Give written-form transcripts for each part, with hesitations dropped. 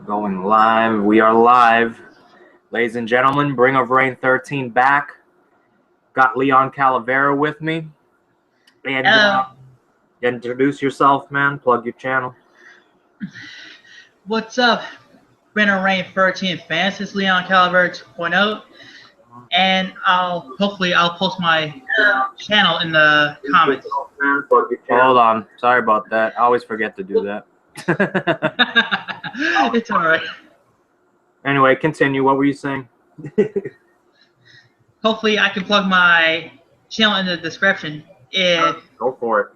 Going live. We are live. Ladies and gentlemen, Bring of Reign 13 back. Got Leon Calavera with me. And introduce yourself, man. Plug your channel. What's up, Bring of Reign 13 fans? It's Leon Calavera 2.0. And I'll post my channel in the comments. Hold on. Sorry about that. I always forget to do that. It's alright. Anyway, continue. What were you saying? Hopefully I can plug my channel in the description. Go for it.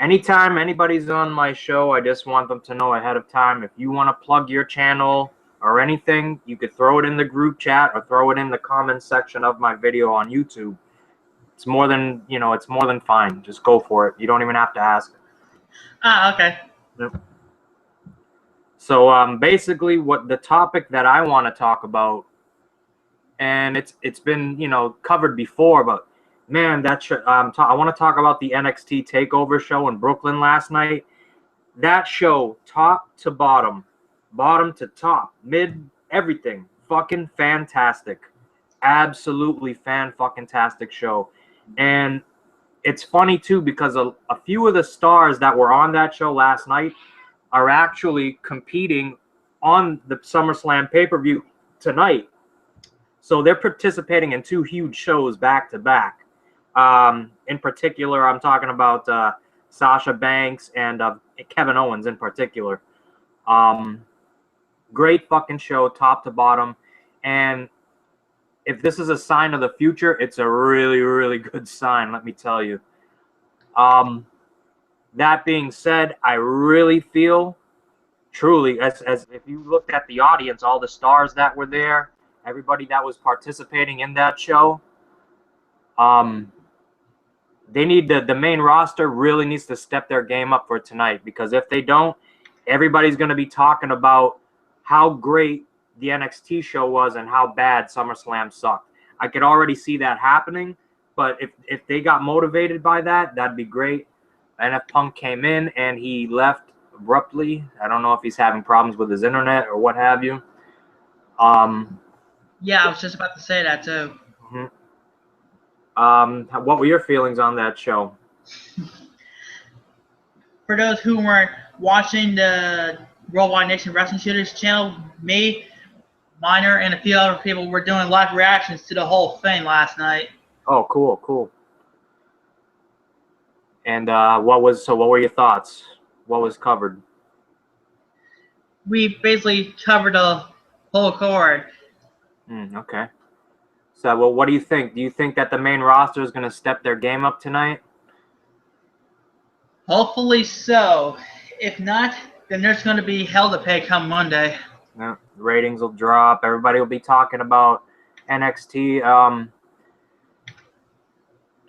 Anytime anybody's on my show, I just want them to know ahead of time. If you want to plug your channel or anything, you could throw it in the group chat or throw it in the comments section of my video on YouTube. It's more than, it's more than fine. Just go for it. You don't even have to ask. Okay. Yep. So basically what the topic that I want to talk about, and it's been, covered before, but man, I want to talk about the NXT Takeover show in Brooklyn last night. That show, top to bottom, bottom to top, mid, everything, fucking fantastic. Absolutely fan-fucking-tastic show. And it's funny, too, because a few of the stars that were on that show last night are actually competing on the SummerSlam pay-per-view tonight. So they're participating in two huge shows back-to-back. In particular, I'm talking about Sasha Banks and Kevin Owens in particular. Great fucking show, top to bottom. And if this is a sign of the future, it's a really, really good sign, let me tell you. That being said, I really feel, truly, as if you looked at the audience, all the stars that were there, everybody that was participating in that show, they need the main roster really needs to step their game up for tonight, because if they don't, everybody's going to be talking about how great the NXT show was and how bad SummerSlam sucked. I could already see that happening, but if they got motivated by that, that'd be great. And if Punk came in and he left abruptly, I don't know if he's having problems with his internet or what have you. Yeah, I was just about to say that too. What were your feelings on that show? For those who weren't watching the Worldwide Nation Wrestling Shooters channel, me, Minor, and a few other people were doing live reactions to the whole thing last night. Oh, cool. And what were your thoughts? What was covered? We basically covered the whole card. Okay. So, well, what do you think? Do you think that the main roster is going to step their game up tonight? Hopefully so. If not, then there's going to be hell to pay come Monday. Yeah, ratings will drop. Everybody will be talking about NXT.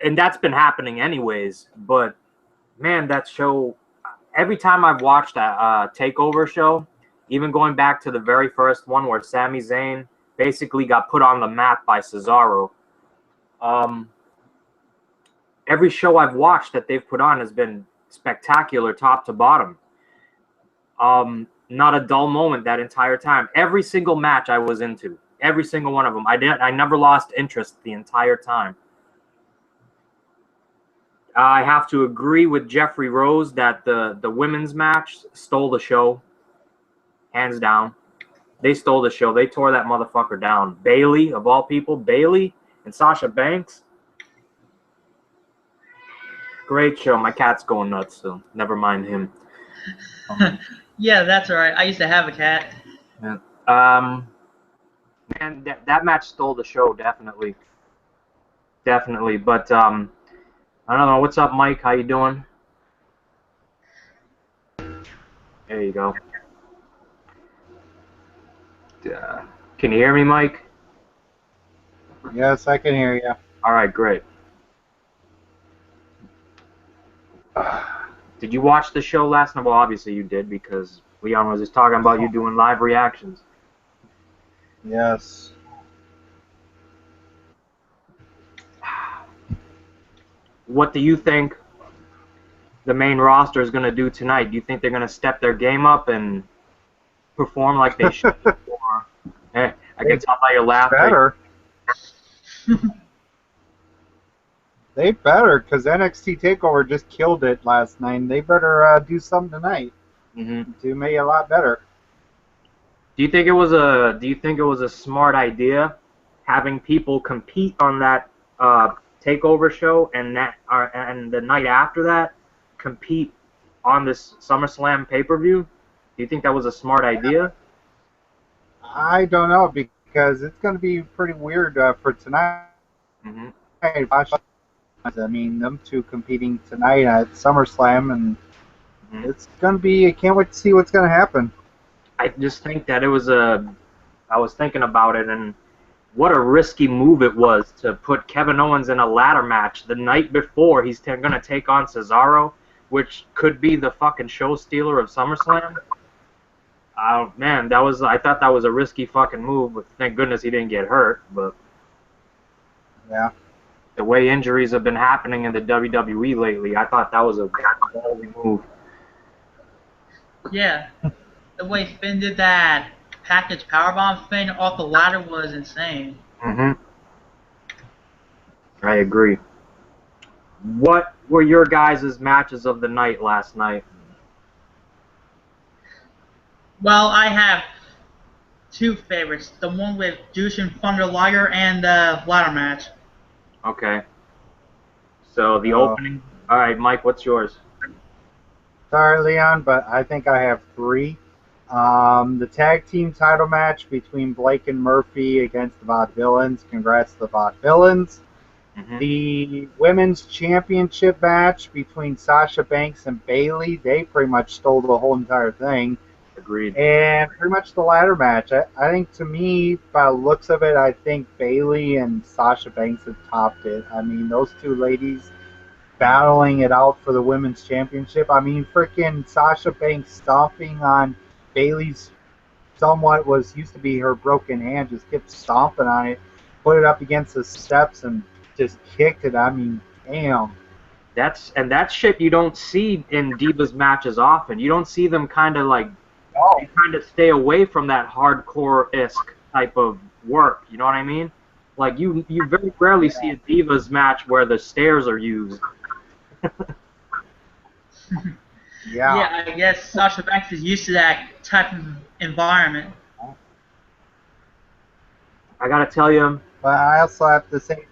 And that's been happening anyways. But, man, that show, every time I've watched that Takeover show, even going back to the very first one where Sami Zayn basically got put on the map by Cesaro, every show I've watched that they've put on has been spectacular top to bottom. Not a dull moment that entire time. Every single match I was into, every single one of them. I never lost interest the entire time. I have to agree with Jeffrey Rose that the women's match stole the show, hands down. They stole the show. They tore that motherfucker down. Bayley, of all people, Bayley and Sasha Banks. Great show. My cat's going nuts, so never mind him. Yeah, that's all right. I used to have a cat. Yeah. Man, that match stole the show, definitely. Definitely. But I don't know. What's up, Mike? How you doing? There you go. Can you hear me, Mike? Yes, I can hear you. All right, great. Did you watch the show last night? Well, obviously you did, because Leon was just talking about you doing live reactions. Yes. What do you think? the main roster is going to do tonight? Do you think they're going to step their game up and perform like they should? Or, I can tell by your laughter. Better. They better, because NXT Takeover just killed it last night. They better do something tonight to make it a lot better. Do you think it was a smart idea having people compete on that Takeover show and the night after that compete on this SummerSlam pay-per-view? Do you think that was a smart idea? I don't know, because it's going to be pretty weird for tonight. I mean, them two competing tonight at SummerSlam, and it's going to be, I can't wait to see what's going to happen. I just think that I was thinking about it, and what a risky move it was to put Kevin Owens in a ladder match the night before he's going to take on Cesaro, which could be the fucking show stealer of SummerSlam. Man, I thought that was a risky fucking move, but thank goodness he didn't get hurt. But yeah, the way injuries have been happening in the WWE lately, I thought that was a ballsy move. Yeah, the way Finn did that package powerbomb Finn off the ladder was insane. I agree. What were your guys' matches of the night last night? Well, I have two favorites. The one with Jushin Thunder Liger and the ladder match. Okay. So the opening. All right, Mike, what's yours? Sorry, Leon, but I think I have three. The tag team title match between Blake and Murphy against the Vaudevillains. Congrats to the Vaudevillains. The women's championship match between Sasha Banks and Bayley. They pretty much stole the whole entire thing. Agreed. And pretty much the ladder match. I think, to me, by the looks of it, I think Bayley and Sasha Banks have topped it. I mean, those two ladies battling it out for the women's championship. I mean, freaking Sasha Banks stomping on Bayley's used to be her broken hand, just kept stomping on it, put it up against the steps, and just kicked it. I mean, damn. That shit you don't see in Divas matches often. You don't see them kind of like stay away from that hardcore-esque type of work. You know what I mean? Like you very rarely see a Divas match where the stairs are used. Yeah, I guess Sasha Banks is used to that type of environment. I gotta tell you. But I also have to say.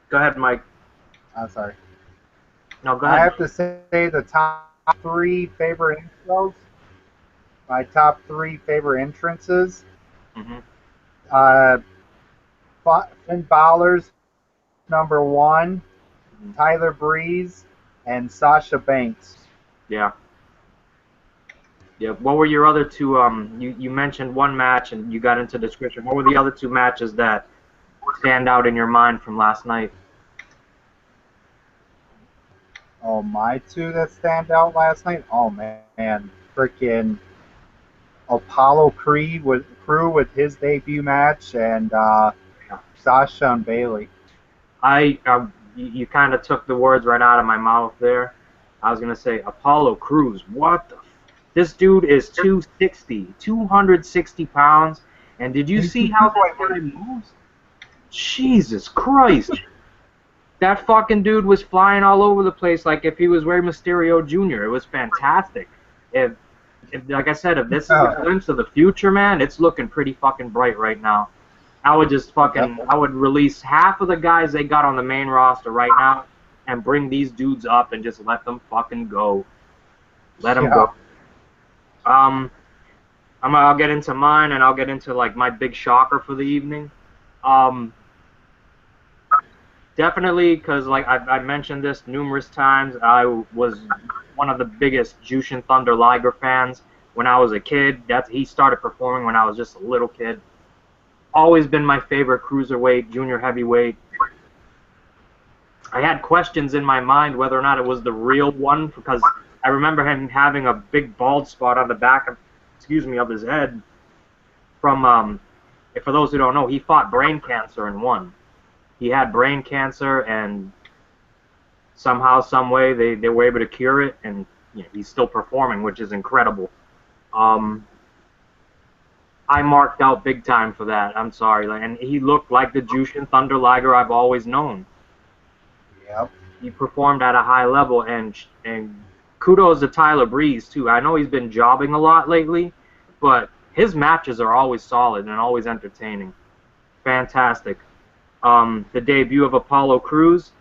Go ahead, Mike. I'm sorry. No, go ahead. I have to say the top three favorite intros. My top three favorite entrances. Finn Balor's number one, Tyler Breeze, and Sasha Banks. Yeah. Yeah. What were your other two? You mentioned one match and you got into description. What were the other two matches that stand out in your mind from last night? Oh, my two that stand out last night? Oh, man. Freaking Apollo Crew with his debut match, and Sasha and Bayley. You kind of took the words right out of my mouth there. I was going to say Apollo Crews. What the this dude is 260 pounds, and did you see how that guy moves? Jesus Christ. That fucking dude was flying all over the place like if he was Rey Mysterio Jr. It was fantastic. If like I said, if this is a glimpse of the future, man, it's looking pretty fucking bright right now. I would just I would release half of the guys they got on the main roster right now and bring these dudes up and just let them fucking go. Let them go. I'll get into mine, and I'll get into like my big shocker for the evening. Definitely, because like I mentioned this numerous times, I was one of the biggest Jushin Thunder Liger fans when I was a kid. He started performing when I was just a little kid. Always been my favorite cruiserweight, junior heavyweight. I had questions in my mind whether or not it was the real one, because I remember him having a big bald spot on the back of, of his head. From, for those who don't know, he fought brain cancer and won. He had brain cancer, and somehow, some way, they were able to cure it, and he's still performing, which is incredible. I marked out big time for that. I'm sorry, and he looked like the Jushin Thunder Liger I've always known. Yep. He performed at a high level, and kudos to Tyler Breeze too. I know he's been jobbing a lot lately, but his matches are always solid and always entertaining. Fantastic. The debut of Apollo Crews,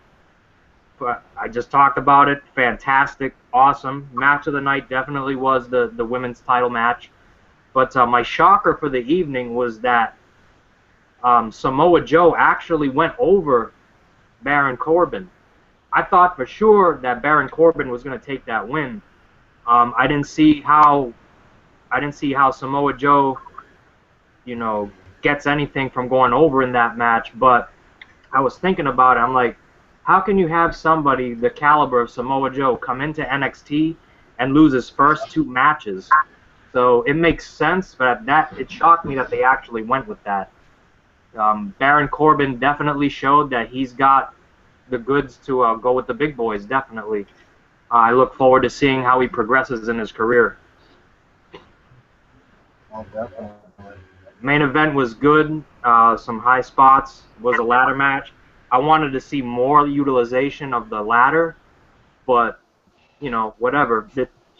I just talked about it. Fantastic, awesome. Match of the night definitely was the women's title match. But my shocker for the evening was that Samoa Joe actually went over Baron Corbin. I thought for sure that Baron Corbin was going to take that win. I didn't see how Samoa Joe, gets anything from going over in that match. But I was thinking about it. I'm like, how can you have somebody the caliber of Samoa Joe come into NXT and lose his first 2 matches? So it makes sense, but it shocked me that they actually went with that. Baron Corbin definitely showed that he's got the goods to go with the big boys, definitely. I look forward to seeing how he progresses in his career. Oh, definitely. Main event was good. Some high spots. Was a ladder match. I wanted to see more utilization of the ladder, but, whatever.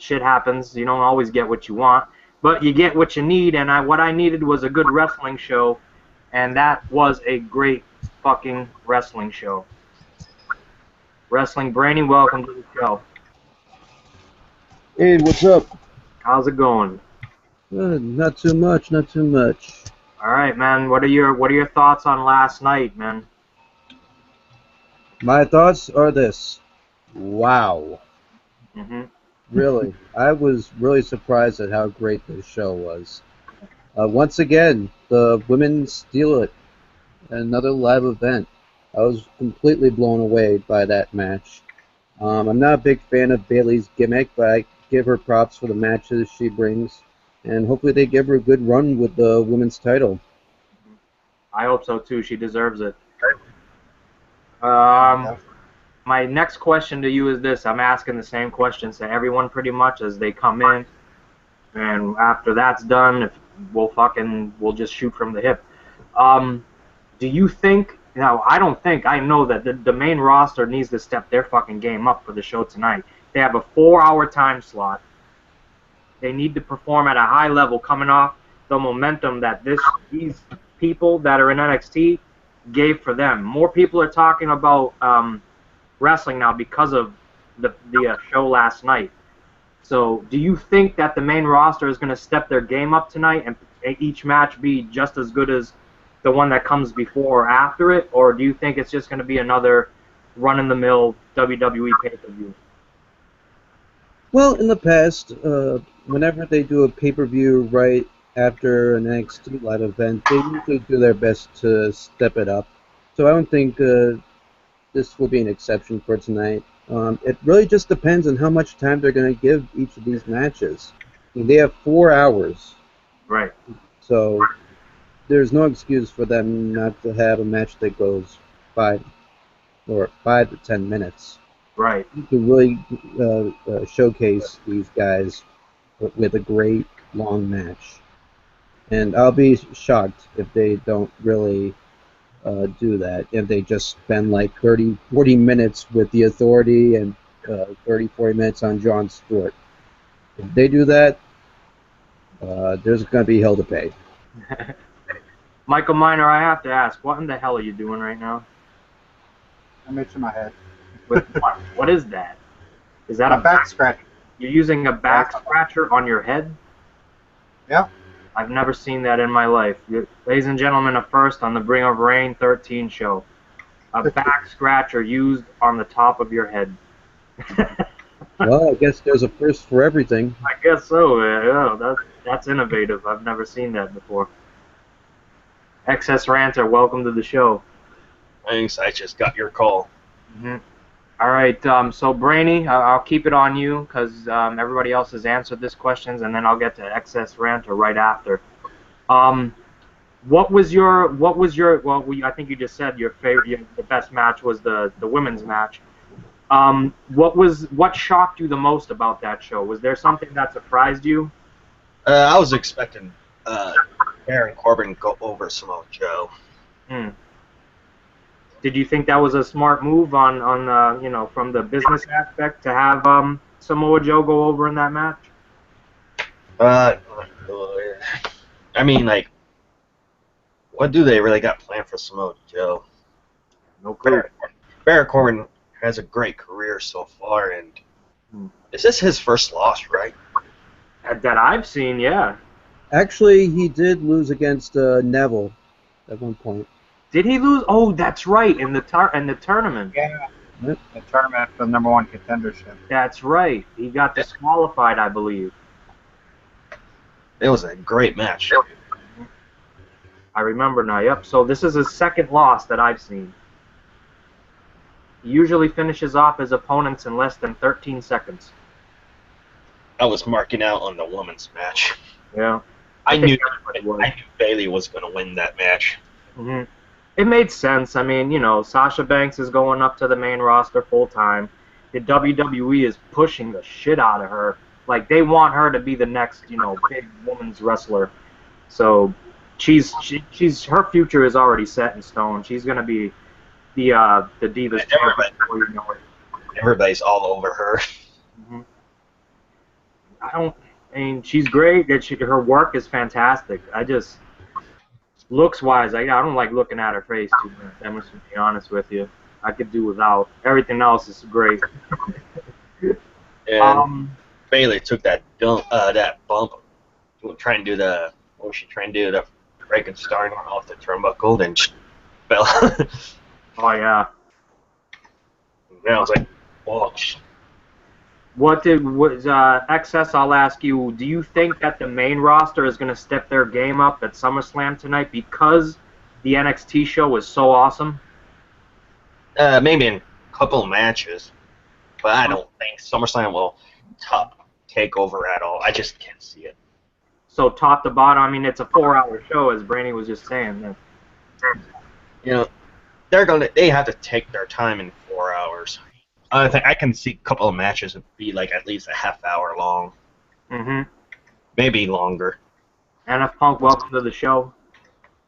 Shit happens. You don't always get what you want, but you get what you need, and what I needed was a good wrestling show, and that was a great fucking wrestling show. Wrestling Brainy, welcome to the show. Hey, what's up? How's it going? Not too much, not too much. All right, man. What are your thoughts on last night, man? My thoughts are this. Wow. Mhm. Really. I was really surprised at how great this show was. Once again, the women steal it. Another live event. I was completely blown away by that match. I'm not a big fan of Bayley's gimmick, but I give her props for the matches she brings. And hopefully they give her a good run with the women's title. I hope so too. She deserves it. My next question to you is this. I'm asking the same questions to everyone pretty much as they come in. And after that's done, we'll just shoot from the hip. Do you think, now I know that the main roster needs to step their fucking game up for the show tonight. They have a 4-hour time slot. They need to perform at a high level coming off the momentum that these people that are in NXT gave for them. More people are talking about wrestling now because of the show last night. So do you think that the main roster is going to step their game up tonight and each match be just as good as the one that comes before or after it? Or do you think it's just going to be another run-in-the-mill WWE pay-per-view? Well, in the past, whenever they do a pay-per-view right after an NXT live event, they usually do their best to step it up. So I don't think this will be an exception for tonight. It really just depends on how much time they're going to give each of these matches. I mean, they have 4 hours. Right. So there's no excuse for them not to have a match that goes 5 to 10 minutes. Right. To really showcase these guys with a great long match. And I'll be shocked if they don't really do that. If they just spend like 40 minutes with the Authority and 40 minutes on Jon Stewart. If they do that, there's going to be hell to pay. Michael Miner, I have to ask, what in the hell are you doing right now? I'm itching my head. With what? What is that? Is that a back scratcher? You're using a back scratcher on your head? Yeah. I've never seen that in my life. Ladies and gentlemen, a first on the Bring of Rain 13 show. A back scratcher used on the top of your head. Well, I guess there's a first for everything. I guess so. Yeah, that's innovative. I've never seen that before. XS Ranter, welcome to the show. Thanks, I just got your call. Mm-hmm. All right, so Brainy, I'll keep it on you because everybody else has answered this questions, and then I'll get to XS Ranter right after. What was your? Well, I think you just said your favorite, the best match was the women's match. What shocked you the most about that show? Was there something that surprised you? I was expecting Baron Corbin to go over Samoa Joe. Hmm. Did you think that was a smart move on you know, from the business aspect to have Samoa Joe go over in that match? I mean, like, what do they really got planned for Samoa Joe? No clue. Baron Corbin has a great career so far, and is this his first loss, right? That I've seen, yeah. Actually, he did lose against Neville at one point. Did he lose? Oh, that's right, in the tournament. Yeah. Yep. The tournament for the #1 contendership. That's right. He got disqualified, I believe. It was a great match. I remember now. Yep. So this is his second loss that I've seen. He usually finishes off his opponents in less than 13 seconds. I was marking out on the women's match. Yeah. I knew was. Bayley was going to win that match. Mm-hmm. It made sense. I mean, you know, Sasha Banks is going up to the main roster full time. The WWE is pushing the shit out of her. Like, they want her to be the next, you know, big women's wrestler. So she's her future is already set in stone. She's gonna be the Divas champion before you know it. Everybody's all over her. Mm-hmm. I mean, she's great. Her work is fantastic. I just looks wise, I don't like looking at her face too much. I'm just to be honest with you. I could do without. Everything else is great. And Bayley took that bump, trying to do the what was she trying to do, the Frankenstein off the turnbuckle, and she fell. Oh yeah. And I was like, oh. XS? I'll ask you. Do you think that the main roster is going to step their game up at SummerSlam tonight because the NXT show was so awesome? Maybe in a couple of matches, but I don't think SummerSlam will top Takeover at all. I just can't see it. So top to bottom, I mean, it's a 4-hour show, as Brandy was just saying. You know, they have to take their time in 4 hours. I think I can see a couple of matches would be like at least a half hour long. Mm-hmm. Maybe longer. NF Punk, welcome to the show.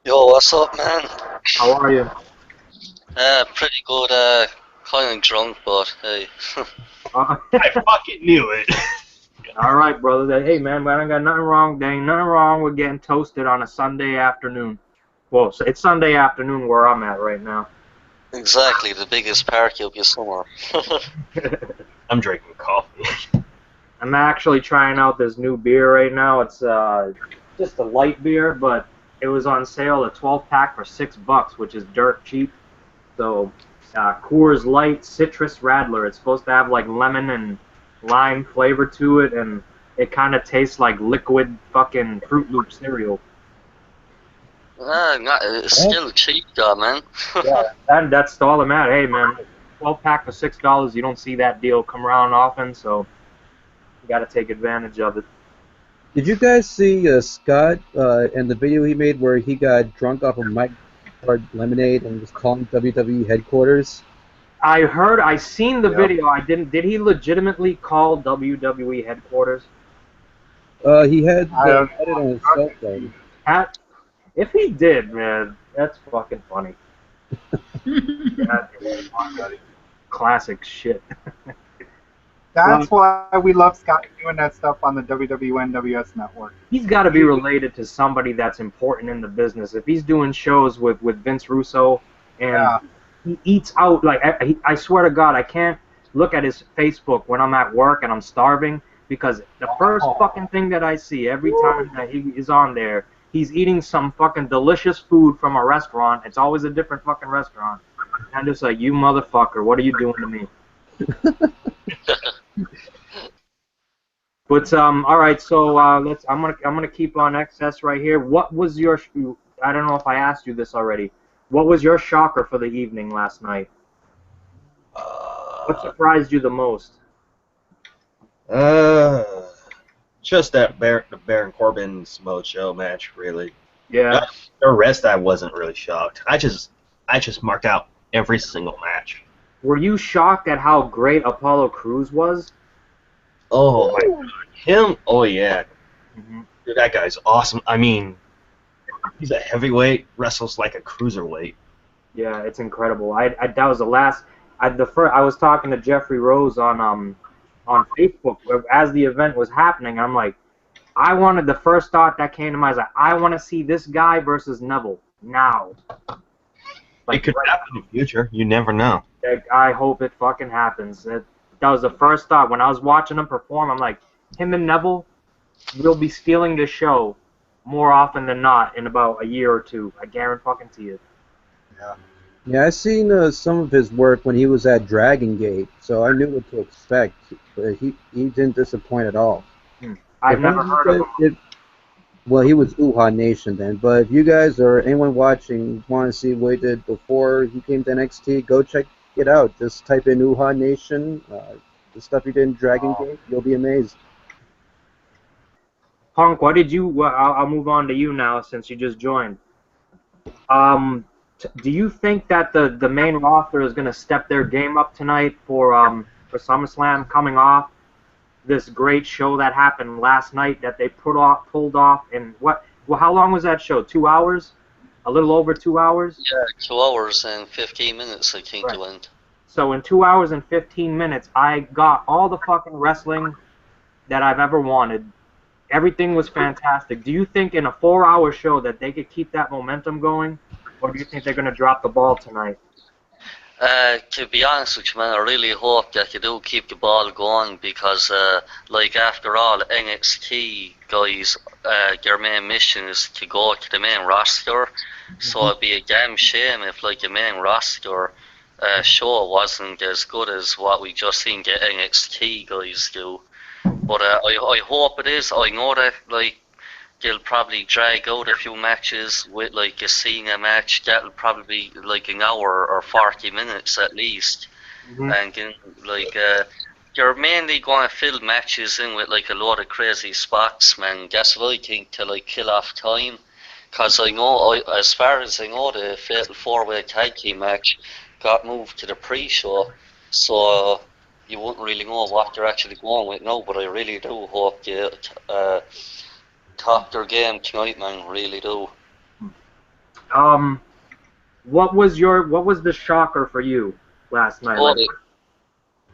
Yo, what's up, man? How are you? Pretty good. Kind of drunk, but hey. I fucking knew it. All right, brother. Hey, man, but I ain't got nothing wrong. There ain't nothing wrong with getting toasted on a Sunday afternoon. Well, it's Sunday afternoon where I'm at right now. Exactly, the biggest party of your summer. I'm drinking coffee. I'm actually trying out this new beer right now. It's just a light beer, but it was on sale, a 12-pack for $6, which is dirt cheap. So, Coors Light Citrus Radler. It's supposed to have like lemon and lime flavor to it, and it kind of tastes like liquid fucking Fruit Loop cereal. It's still cheap, though, man. Yeah, that's all that matters. Hey, man, 12-pack for $6. You don't see that deal come around often, so you got to take advantage of it. Did you guys see Scott and the video he made where he got drunk off of Mike Hard Lemonade and was calling WWE headquarters? I seen the video. I didn't. Did he legitimately call WWE headquarters? He had it on his cell phone. If he did, man, that's fucking funny. Classic shit. That's why we love Scott doing that stuff on the WWNWS network. He's got to be related to somebody that's important in the business. If he's doing shows with Vince Russo and he eats out, like, I swear to God, I can't look at his Facebook when I'm at work and I'm starving, because the first fucking thing that I see every time that he is on there, he's eating some fucking delicious food from a restaurant. It's always a different fucking restaurant. And I'm just like, you motherfucker, what are you doing to me? But all right, so I'm gonna keep on XS right here. What was your? I don't know if I asked you this already. What was your shocker for the evening last night? What surprised you the most? Just the Baron Corbin Samoa Joe match, really. Yeah. The rest, I wasn't really shocked. I just marked out every single match. Were you shocked at how great Apollo Crews was? Oh my god, him? Oh yeah, Mm-hmm. dude, that guy's awesome. I mean, he's a heavyweight, wrestles like a cruiserweight. Yeah, it's incredible. That was the last. I was talking to Jeffrey Rose on Facebook as the event was happening. I'm like, the first thought that came to mind is like, I want to see this guy versus Neville now. Like, It could happen in the future. You never know. I hope it fucking happens. That was the first thought when I was watching him perform. I'm like, him and Neville will be stealing the show more often than not in about a year or two. I guarantee it. Yeah, I seen some of his work when he was at Dragon Gate, so I knew what to expect. But he didn't disappoint at all. I've If never heard of him. Well, he was Uha Nation then, but if you guys or anyone watching want to see what he did before he came to NXT, go check it out. Just type in Uha Nation, the stuff he did in Dragon Gate, you'll be amazed. Punk, what did you? Well, I'll move on to you now since you just joined. Do you think that the main roster is going to step their game up tonight for SummerSlam, coming off this great show that happened last night that they pulled off? And what? Well, how long was that show? 2 hours? A little over 2 hours? Yeah, 2 hours and 15 minutes, I think, Right. it went. So in 2 hours and 15 minutes, I got all the fucking wrestling that I've ever wanted. Everything was fantastic. Do you think in a 4-hour show that they could keep that momentum going? Or do you think they're going to drop the ball tonight? To be honest with you, man, I really hope that you do keep the ball going because, like, after all, NXT guys, their main mission is to go to the main roster. So it'd be a damn shame if, like, the main roster show wasn't as good as what we just seen the NXT guys do. But I hope it is. I know that, like, they'll probably drag out a few matches with like a Cena match that'll probably be like an hour or 40 minutes at least. And then like you're mainly going to fill matches in with like a lot of crazy spots, man. That's what I think, to like kill off time. Cause I know, as far as I know, the Fatal 4-Way Tag Team match got moved to the pre-show, so you wouldn't really know what they're actually going with now. But I really do hope they top their game tonight, man. Really do. What was the shocker for you last night?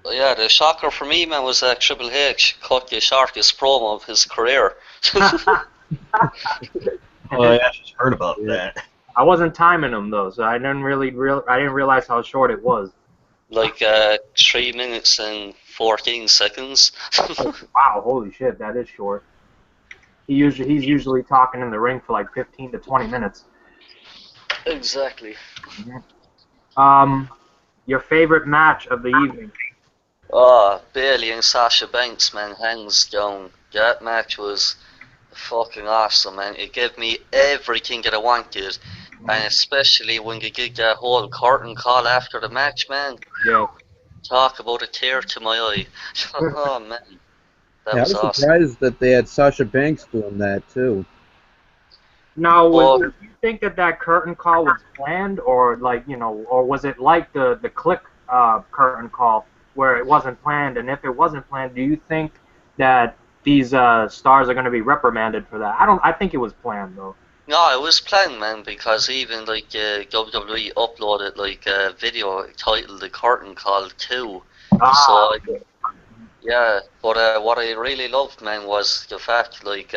Yeah, the shocker for me, man, was Triple H cut the shortest promo of his career. Oh, I just heard about that. I wasn't timing him though, so I didn't realize how short it was. Like 3 minutes and 14 seconds. Wow, holy shit, that is short. He's usually talking in the ring for like 15 to 20 minutes. Exactly. Your favorite match of the evening? Bailey and Sasha Banks, man, hands down. That match was fucking awesome, man. It gave me everything that I wanted, and especially when you did that whole curtain call after the match, man. Yeah. Talk about a tear to my eye. Oh man. I was surprised that they had Sasha Banks doing that too. Now, do you think that curtain call was planned, or or was it like the Click curtain call where it wasn't planned? And if it wasn't planned, do you think that these stars are going to be reprimanded for that? I think it was planned though. No, it was planned, man, because even like WWE uploaded like a video titled "The Curtain Call" too. So. Yeah, but what I really loved, man, was the fact, like,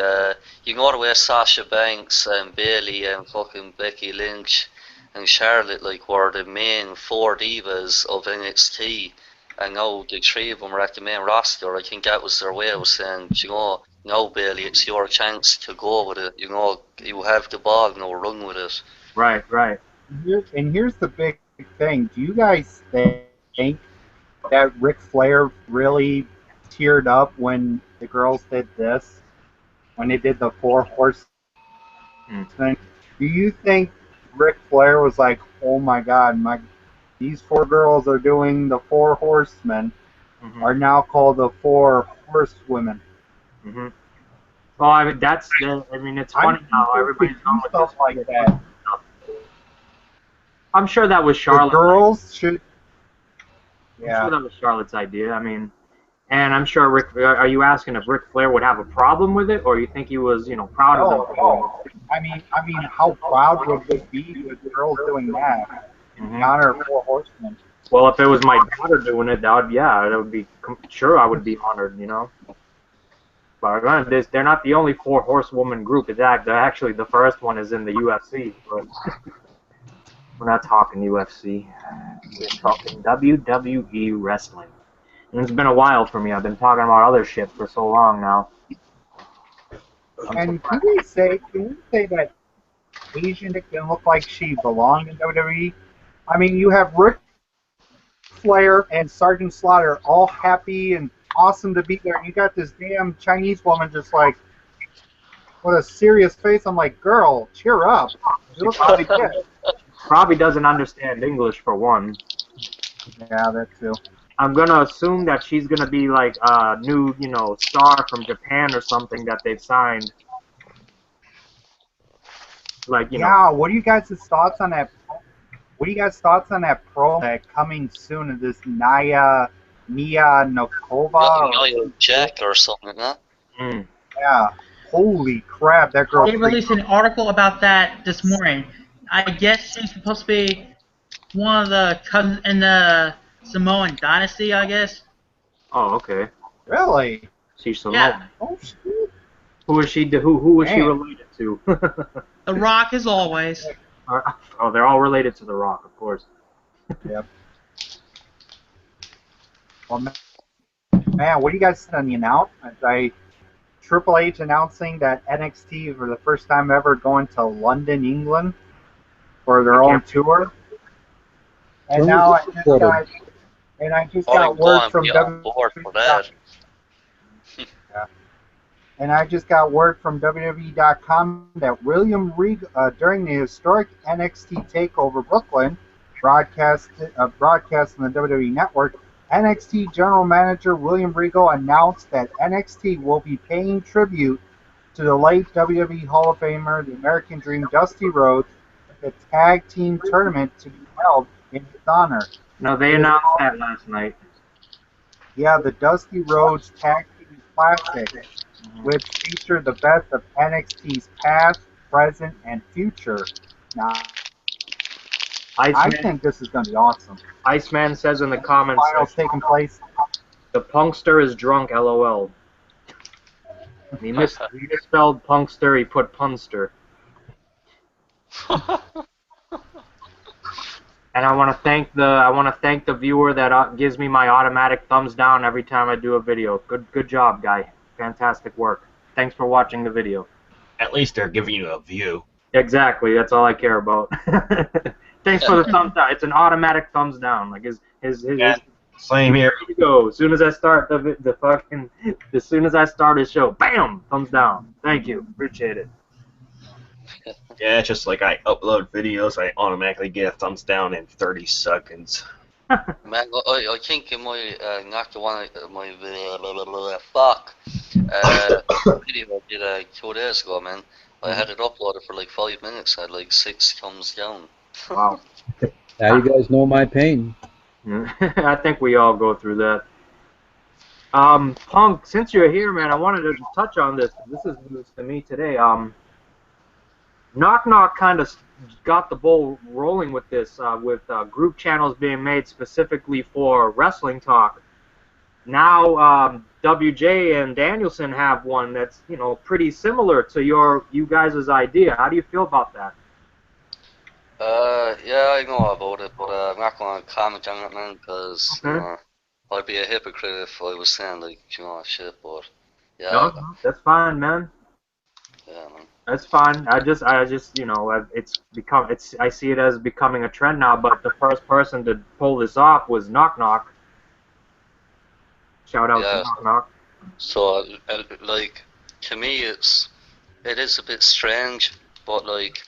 you know the way Sasha Banks and Bailey and fucking Becky Lynch and Charlotte, like, were the main 4 divas of NXT, and now the 3 of them are at the main roster. I think that was their way of saying, you know, now Bailey, it's your chance to go with it. You know, you have the ball, now run with it. Right. And here's the big thing. Do you guys think that Ric Flair really teared up when the girls did this? When they did the 4 horsemen? Do you think Ric Flair was like, oh my god, these 4 girls are doing the 4 horsemen, are now called the 4 horsewomen? Well, I mean, it's funny how everybody's going with stuff like that. I'm sure that was Charlotte. The girls should. I'm sure that was Charlotte's idea. I mean, and I'm sure Rick. Are you asking if Ric Flair would have a problem with it, or you think he was, proud of them? No. I mean, how proud would we be with girls doing that in honor of 4 Horsemen? Well, if it was my daughter doing it, that would be sure I would be honored, But they're not the only 4 horsewoman group. Actually, the first one is in the UFC, but we're not talking UFC. We're talking WWE wrestling. And it's been a while for me. I've been talking about other shit for so long now. And can we say that Asian can look like she belonged in WWE? I mean, you have Ric Flair and Sergeant Slaughter all happy and awesome to be there, and you got this damn Chinese woman just like with a serious face. I'm like, girl, cheer up. You look like this. Probably doesn't understand English for one. Yeah, that too. I'm gonna assume that she's gonna be like a new, star from Japan or something that they've signed. Like, Yeah, what are you guys' thoughts on that? What are you guys' thoughts on that pro that coming soon of this Nia Nokova? Nia Jack or something like that. Mm. Yeah. Holy crap, that girl. They released an article about that this morning. I guess she's supposed to be one of the cousins in the Samoan dynasty, I guess. Oh, okay. Really? She's Samoan. Yeah. Oh, shit. Who is she? Who is she related to? The Rock, as always. Oh, they're all related to The Rock, of course. Yep. Well, man, what do you guys think on the announcement? Triple H announcing that NXT for the first time ever going to London, England for their own tour. And now I just got word from WWE.com that William Regal, during the historic NXT Takeover Brooklyn broadcast on the WWE Network, NXT General Manager William Regal announced that NXT will be paying tribute to the late WWE Hall of Famer, the American Dream, Dusty Rhodes, the tag team tournament to be held in his honor. No, they announced that last night. Yeah, the Dusty Rhodes Tag Team Classic, which featured the best of NXT's past, present, and future. Now, I think this is going to be awesome. Iceman says in the comments, finals taking place. The punkster is drunk, LOL. He misspelled punkster, he put punster. And I want to thank the viewer that gives me my automatic thumbs down every time I do a video. Good job, guy. Fantastic work. Thanks for watching the video. At least they're giving you a view. Exactly. That's all I care about. Thanks for the thumbs down. It's an automatic thumbs down. Like his same here. Here you go. As soon as I start as soon as I start his show, bam, thumbs down. Thank you. Appreciate it. Yeah, it's just like I upload videos, I automatically get a thumbs down in 30 seconds. Man, I think in my not the one my video I did 2 days ago, man. I had it uploaded for like 5 minutes. I had like 6 thumbs down. Wow. Now you guys know my pain. I think we all go through that. Punk, since you're here, man, I wanted to touch on this. This is news to me today. Knock Knock kind of got the ball rolling with this, with group channels being made specifically for wrestling talk. Now, WJ and Danielson have one that's, pretty similar to you guys' idea. How do you feel about that? Yeah, I know about it, but I'm not going to comment on it, man, because I'd be a hypocrite if I was saying, like, shit, but, yeah. No, that's fine, man. Yeah, man. That's fine. I just, I see it as becoming a trend now, but the first person to pull this off was Knock Knock. Shout out to Knock Knock. So, like, to me, it is a bit strange, but, like,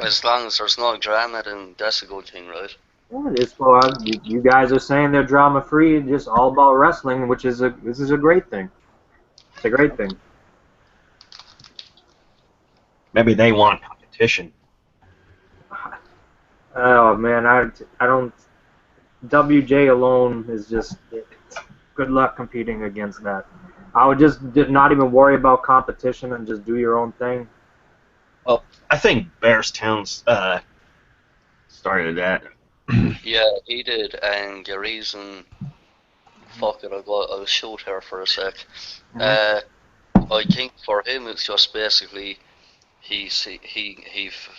as long as there's no drama, then that's a good thing, right? Yeah, it is. Well, you guys are saying they're drama-free, just all about wrestling, which is this is a great thing. It's a great thing. Maybe they want competition. Oh man, I don't. WJ alone is just good luck competing against that. I would just did not even worry about competition and just do your own thing. Well, I think Bearstown's started that. Yeah, he did, and the reason, fuck it, I'll shoot her for a sec. I think for him it's just basically he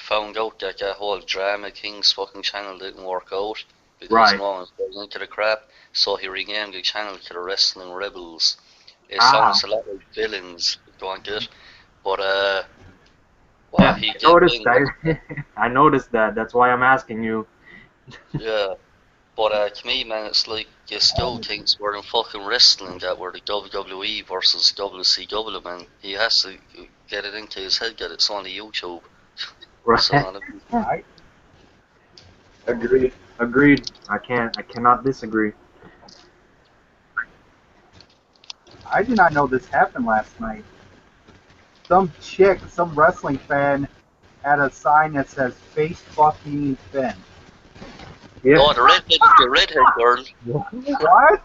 found out that whole drama King's fucking channel didn't work out because Right. no one was into the crap, so he renamed the channel to the Wrestling Rebels. It sounds a lot like villains, don't it? But Yeah, he I did noticed win. that. I noticed that. That's why I'm asking you. Yeah. But to me, man, it's like you still thinks we're in fucking wrestling, that we're the WWE versus WCW, man. He has to get it into his head that it's only YouTube. Right. So, I Agreed. Agreed. I cannot disagree. I did not know this happened last night. Some chick, some wrestling fan, had a sign that says "Face fucking Finn." Yeah. oh, the redhead girl. What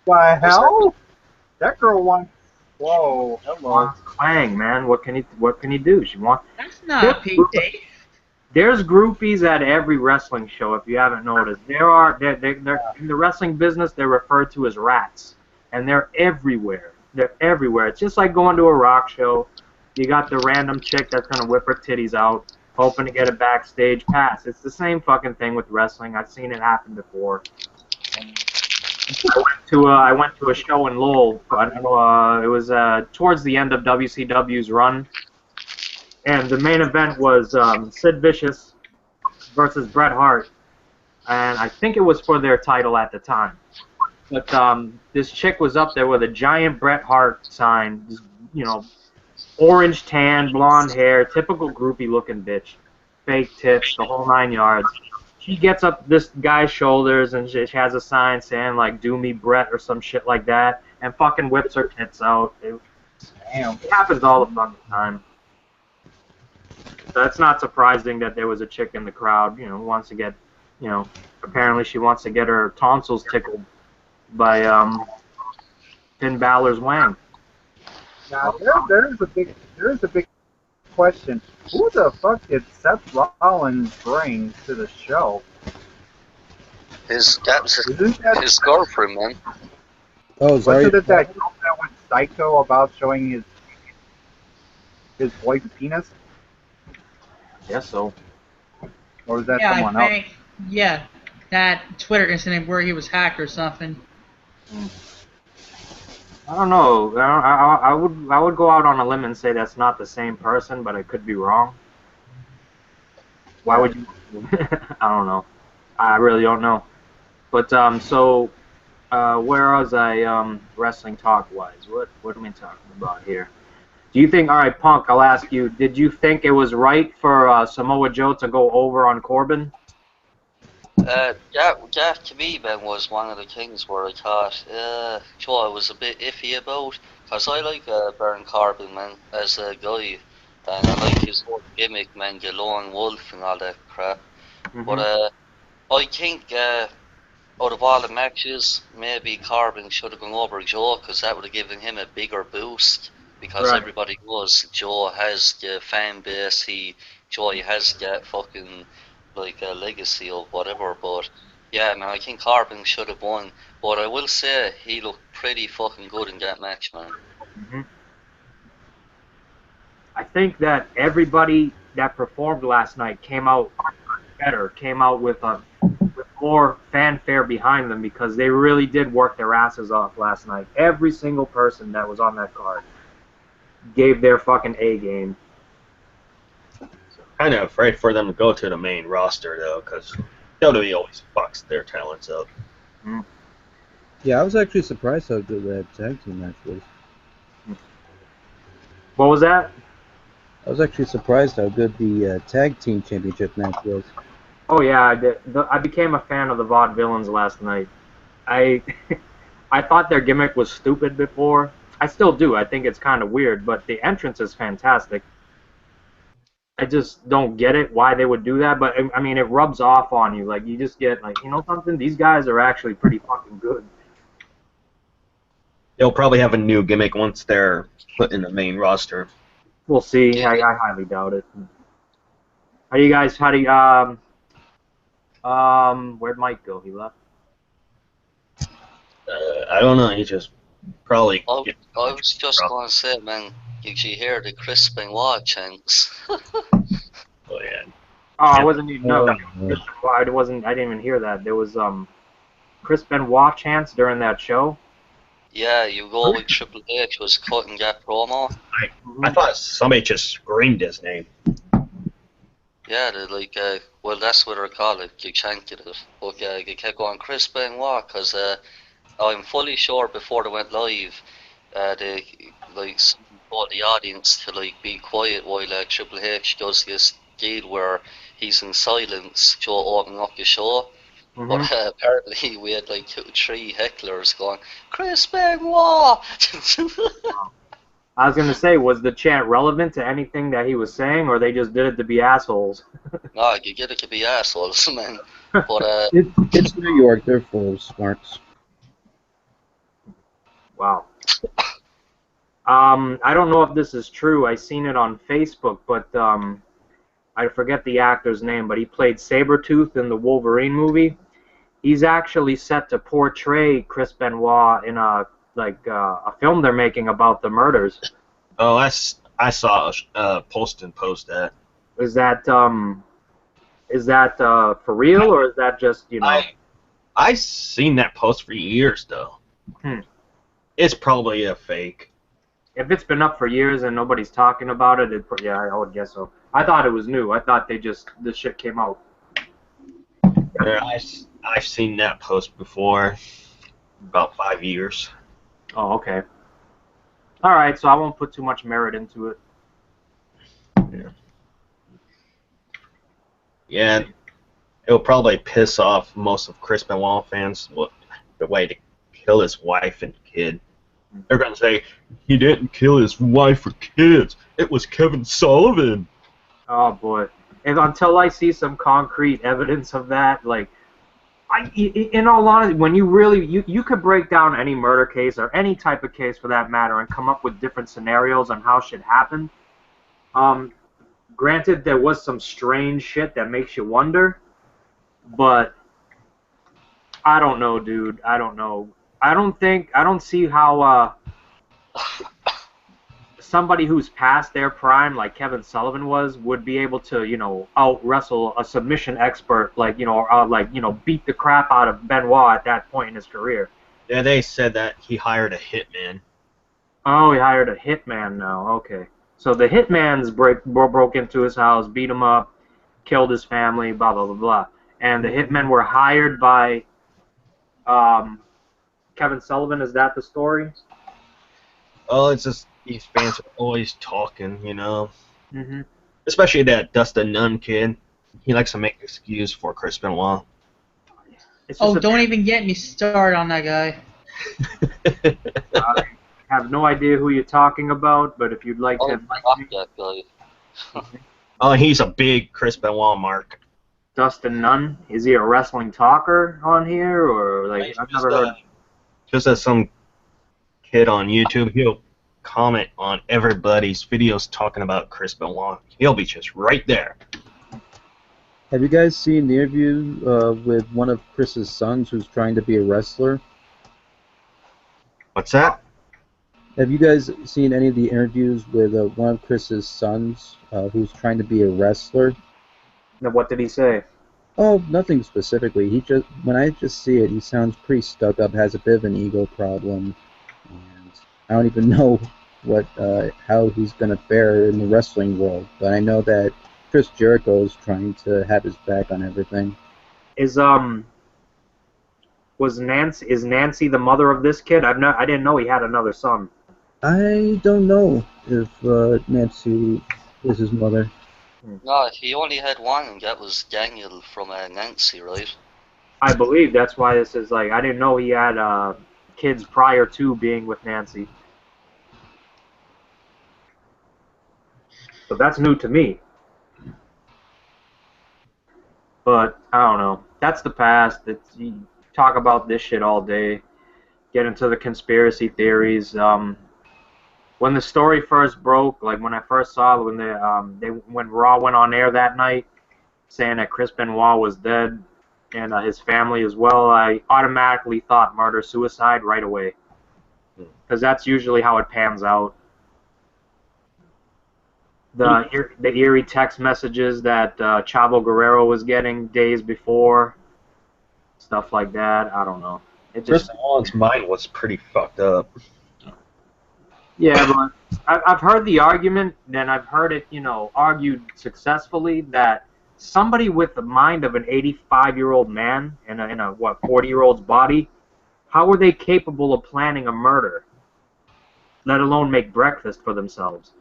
the hell? That girl wants. Whoa, hello. Wants Clang, man. What can he do? She wants. That's not PT. There's groupies at every wrestling show. If you haven't noticed, they're in the wrestling business. They're referred to as rats, and they're everywhere. They're everywhere. It's just like going to a rock show. You got the random chick that's gonna whip her titties out, hoping to get a backstage pass. It's the same fucking thing with wrestling. I've seen it happen before. I went to a show in Lowell. I don't know, it was towards the end of WCW's run, and the main event was Sid Vicious versus Bret Hart, and I think it was for their title at the time. But this chick was up there with a giant Bret Hart sign, just, orange tan, blonde hair, typical groupie looking bitch, fake tits, the whole 9 yards. She gets up this guy's shoulders and she has a sign saying like "Do me Bret" or some shit like that, and fucking whips her tits out. Damn. It happens all the fucking time. So it's not surprising that there was a chick in the crowd, who wants to get, apparently she wants to get her tonsils tickled by Finn Balor's wang. Now there's a big question. Who the fuck did Seth Rollins bring to the show? That was Isn't that his girlfriend, man. Oh, sorry. wasn't it that girl that went psycho about showing his boy's penis? Guess so. Or was that Yeah, someone I else? think. Yeah, that Twitter incident where he was hacked or something. I don't know. I would go out on a limb and say that's not the same person, but I could be wrong. Why would you? I don't know. I really don't know. But where was I wrestling talk wise? What am I talking about here? Do you think? All right, Punk. I'll ask you. Did you think it was right for Samoa Joe to go over on Corbin? That to me, man, was one of the things where I thought, Joe, I was a bit iffy about, because I like Baron Corbin, man, as a guy, and I like his whole gimmick, man, the lone wolf and all that crap. But I think out of all the matches, maybe Corbin should have gone over Joe, because that would have given him a bigger boost, because Right. everybody knows Joe has the fan base, Joe has that fucking like a legacy or whatever. But yeah, man, I think Corbin should have won, but I will say he looked pretty fucking good in that match, man. I think that everybody that performed last night came out better, came out with more fanfare behind them, because they really did work their asses off last night. Every single person that was on that card gave their fucking A game. Kind of afraid for them to go to the main roster though, because WWE always fucks their talents up. Yeah, I was actually surprised how good that tag team match was. What was that? I was actually surprised how good the tag team championship match was. Oh yeah, I did. I became a fan of the Vaudevillains last night. I thought their gimmick was stupid before. I still do. I think it's kind of weird, but the entrance is fantastic. I just don't get it why they would do that. But I mean, it rubs off on you. Like you just get like, you know something? These guys are actually pretty fucking good. They'll probably have a new gimmick once they're put in the main roster. We'll see. I highly doubt it. How do you guys? How do you where'd Mike go? He left. I don't know. He just probably. I was just going to say, man, did you hear the Chris Benoit chants? Oh yeah. Oh, I wasn't even. No, I wasn't. I didn't even hear that. There was Chris Benoit chants during that show. Yeah, you go with Triple H was cutting that promo. I thought somebody just screamed his name. Yeah, they're like, well, that's what they're called, you chanted it. But they kept going, Chris Benoit, because I'm fully sure before they went live, they like told the audience to like be quiet while Triple H does this deal where he's in silence, opening up the show. But apparently we had like 3 hecklers going, Chris Benoit! I was gonna say, was the chant relevant to anything that he was saying, or they just did it to be assholes? No, you get it to be assholes, man. But it's New York. They're full of smarts. Wow. I don't know if this is true. I seen it on Facebook, but I forget the actor's name, but he played Sabretooth in the Wolverine movie. He's actually set to portray Chris Benoit in a film they're making about the murders. Oh, I saw Poston post that. Is that for real, or is that just, you know? I've seen that post for years though. It's probably a fake. If it's been up for years and nobody's talking about it, yeah, I would guess so. I thought it was new. I thought this shit came out. Yeah, I've seen that post before, about 5 years. Oh, okay. All right, so I won't put too much merit into it. Yeah, it'll probably piss off most of Chris Benoit fans the way to kill his wife and kid. They're gonna say he didn't kill his wife or kids. It was Kevin Sullivan. Oh boy! And until I see some concrete evidence of that, like, in all honesty, when you could break down any murder case or any type of case for that matter and come up with different scenarios on how shit happened. Granted, there was some strange shit that makes you wonder, but I don't know, dude. I don't know. I don't see how somebody who's past their prime, like Kevin Sullivan was, would be able to, you know, out wrestle a submission expert, like, you know, or beat the crap out of Benoit at that point in his career. Yeah, they said that he hired a hitman. Oh, he hired a hitman now. Okay. So the hitman's broke into his house, beat him up, killed his family, blah, blah, blah, blah. And the hitmen were hired by Kevin Sullivan. Is that the story? Oh, it's just these fans are always talking, you know. Mm-hmm. Especially that Dustin Nunn kid. He likes to make excuse for Chris Benoit. Oh, don't even get me started on that guy. I have no idea who you're talking about, but if you'd like to... that guy. Oh, he's a big Chris Benoit mark. Dustin Nunn? Is he a wrestling talker on here, or like I've never heard? Just as some kid on YouTube, he'll comment on everybody's videos talking about Chris Benoit. He'll be just right there. Have you guys seen the interview with one of Chris's sons who's trying to be a wrestler? What's that? Have you guys seen any of the interviews with one of Chris's sons who's trying to be a wrestler? Now, what did he say? Oh, nothing specifically. When I just see it, he sounds pretty stuck up, has a bit of an ego problem, and I don't even know how he's gonna fare in the wrestling world. But I know that Chris Jericho is trying to have his back on everything. Is Nancy the mother of this kid? I didn't know he had another son. I don't know if Nancy is his mother. No, he only had one, and that was Daniel from Nancy, right? I believe that's why this is like, I didn't know he had kids prior to being with Nancy. So that's new to me. But I don't know. That's the past. You talk about this shit all day. Get into the conspiracy theories. When the story first broke, like when I first saw it, when Raw went on air that night, saying that Chris Benoit was dead and his family as well, I automatically thought murder-suicide right away. Because that's usually how it pans out. The eerie text messages that Chavo Guerrero was getting days before, stuff like that, I don't know. Chris Benoit's mind was pretty fucked up. Yeah, but I've heard the argument, and I've heard it, argued successfully that somebody with the mind of an 85-year-old man in a 40-year-old's body, how are they capable of planning a murder, let alone make breakfast for themselves?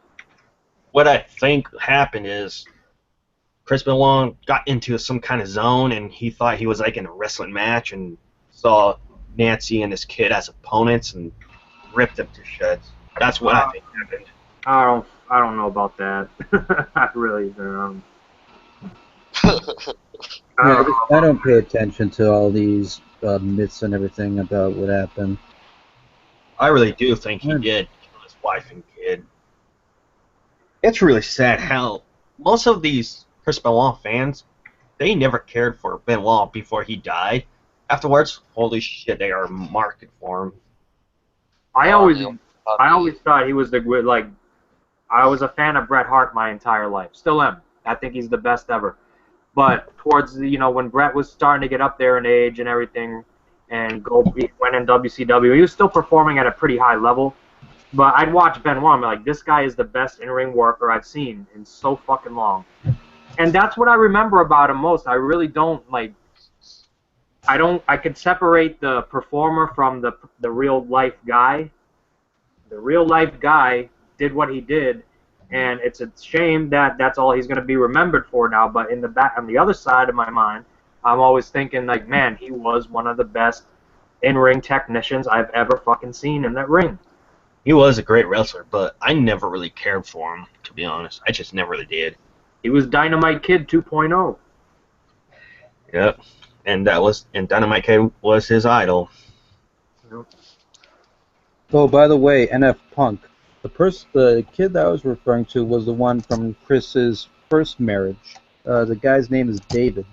What I think happened is Chris Benoit got into some kind of zone, and he thought he was like in a wrestling match, and saw Nancy and his kid as opponents, and ripped them to shreds. That's what I think happened. I don't know about that. I really don't. I don't pay attention to all these myths and everything about what happened. I really do think he did kill his wife and kid. It's really sad how most of these Chris Benoit fans, they never cared for Benoit before he died. Afterwards, holy shit, they are market for him. I always thought he was I was a fan of Bret Hart my entire life. Still am. I think he's the best ever. But towards when Bret was starting to get up there in age and everything, and went in WCW, he was still performing at a pretty high level. But I'd watch Benoit, I'm like, this guy is the best in-ring worker I've seen in so fucking long. And that's what I remember about him most. I really don't, I could separate the performer from the real-life guy. The real-life guy did what he did, and it's a shame that that's all he's going to be remembered for now. But on the other side of my mind, I'm always thinking, man, he was one of the best in-ring technicians I've ever fucking seen in that ring. He was a great wrestler, but I never really cared for him, to be honest. I just never really did. He was Dynamite Kid 2.0. Yep, and Dynamite Kid was his idol. Yep. Oh, by the way, NF Punk, the kid that I was referring to was the one from Chris's first marriage. The guy's name is David.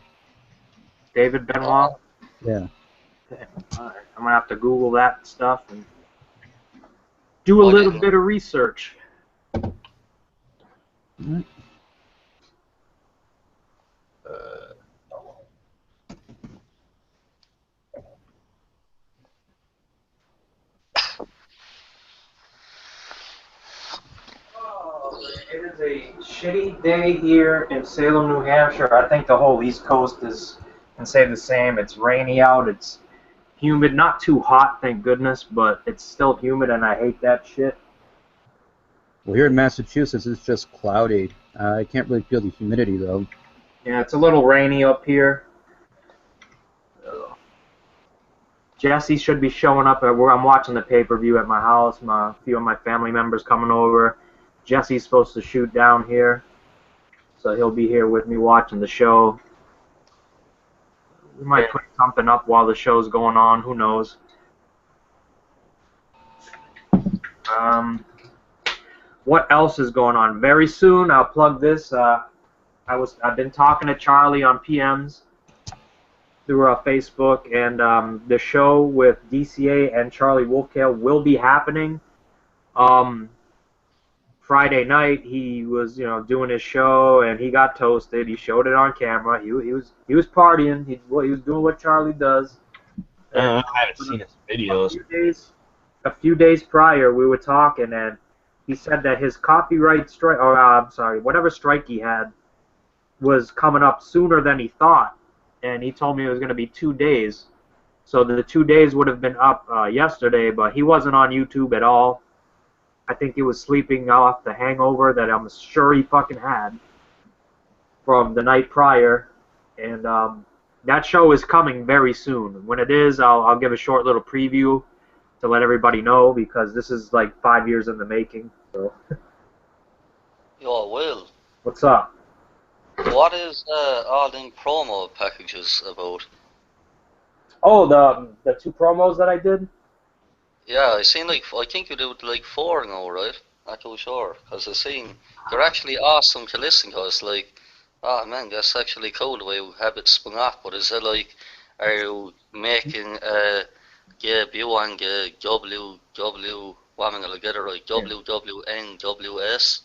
David Benoit? Yeah. Alright, I'm going to have to Google that stuff and do a little bit of research. Mm-hmm. It is a shitty day here in Salem, New Hampshire. I think the whole East Coast can say the same. It's rainy out. It's humid. Not too hot, thank goodness, but it's still humid, and I hate that shit. Well, here in Massachusetts, it's just cloudy. I can't really feel the humidity, though. Yeah, it's a little rainy up here. Jesse should be showing up at where I'm watching the pay-per-view at my house. A few of my family members coming over. Jesse's supposed to shoot down here, so he'll be here with me watching the show. We might put something up while the show's going on. Who knows? What else is going on? Very soon, I'll plug this. I've been talking to Charlie on PMs through Facebook, and the show with DCA and Charlie Wolfcale will be happening. Friday night, he was doing his show, and he got toasted. He showed it on camera. He was partying. He was doing what Charlie does. I haven't seen his videos. A few days prior, we were talking, and he said that his copyright strike, whatever strike he had, was coming up sooner than he thought. And he told me it was going to be 2 days. So the 2 days would have been up yesterday, but he wasn't on YouTube at all. I think he was sleeping off the hangover that I'm sure he fucking had from the night prior. And that show is coming very soon. When it is, I'll give a short little preview to let everybody know, because this is like 5 years in the making. So. Yo, Will. What's up? What is all-in promo packages about? Oh, the 2 promos that I did. Yeah, I seen like I think you did like 4 now, right? Not too sure, cause I seen they're actually awesome to listen to. It's like, oh man, that's actually cool the way we have it spun off. But is it like, are you making debut on the WW? What am I gonna get it right? WWNWS.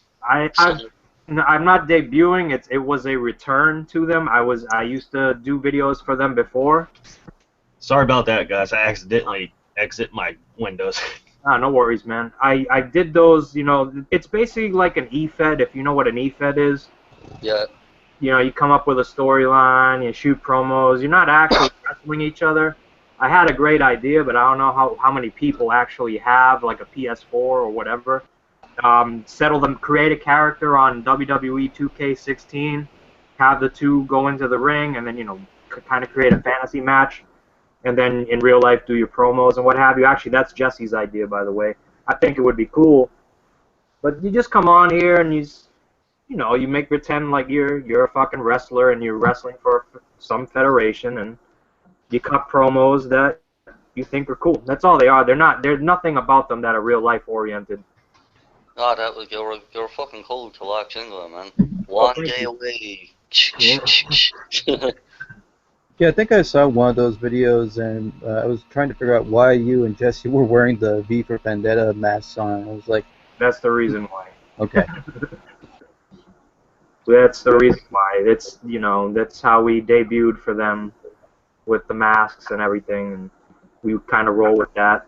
No, I'm not debuting. It was a return to them. I used to do videos for them before. Sorry about that, guys. I accidentally exit my Windows. Ah, no worries, man. I did those. You know, it's basically like an E-Fed. If you know what an E-Fed is. Yeah. You know, you come up with a storyline, you shoot promos. You're not actually wrestling each other. I had a great idea, but I don't know how many people actually have like a PS4 or whatever. Settle them, create a character on WWE 2K16, have the two go into the ring, and then, you know, kind of create a fantasy match, and then in real life do your promos and what have you. Actually, that's Jesse's idea, by the way. I think it would be cool. But you just come on here and you know, you make pretend like you're a fucking wrestler and you're wrestling for some federation, and you cut promos that you think are cool. That's all they are. There's nothing about them that are real life oriented. Oh, that was you're fucking cool to watch anyway, man. One day away. Yeah, I think I saw one of those videos, and I was trying to figure out why you and Jesse were wearing the V for Vendetta masks on. I was like, That's the reason why. okay. That's the reason why. It's, you know, that's how we debuted for them with the masks and everything, and we kind of roll with that.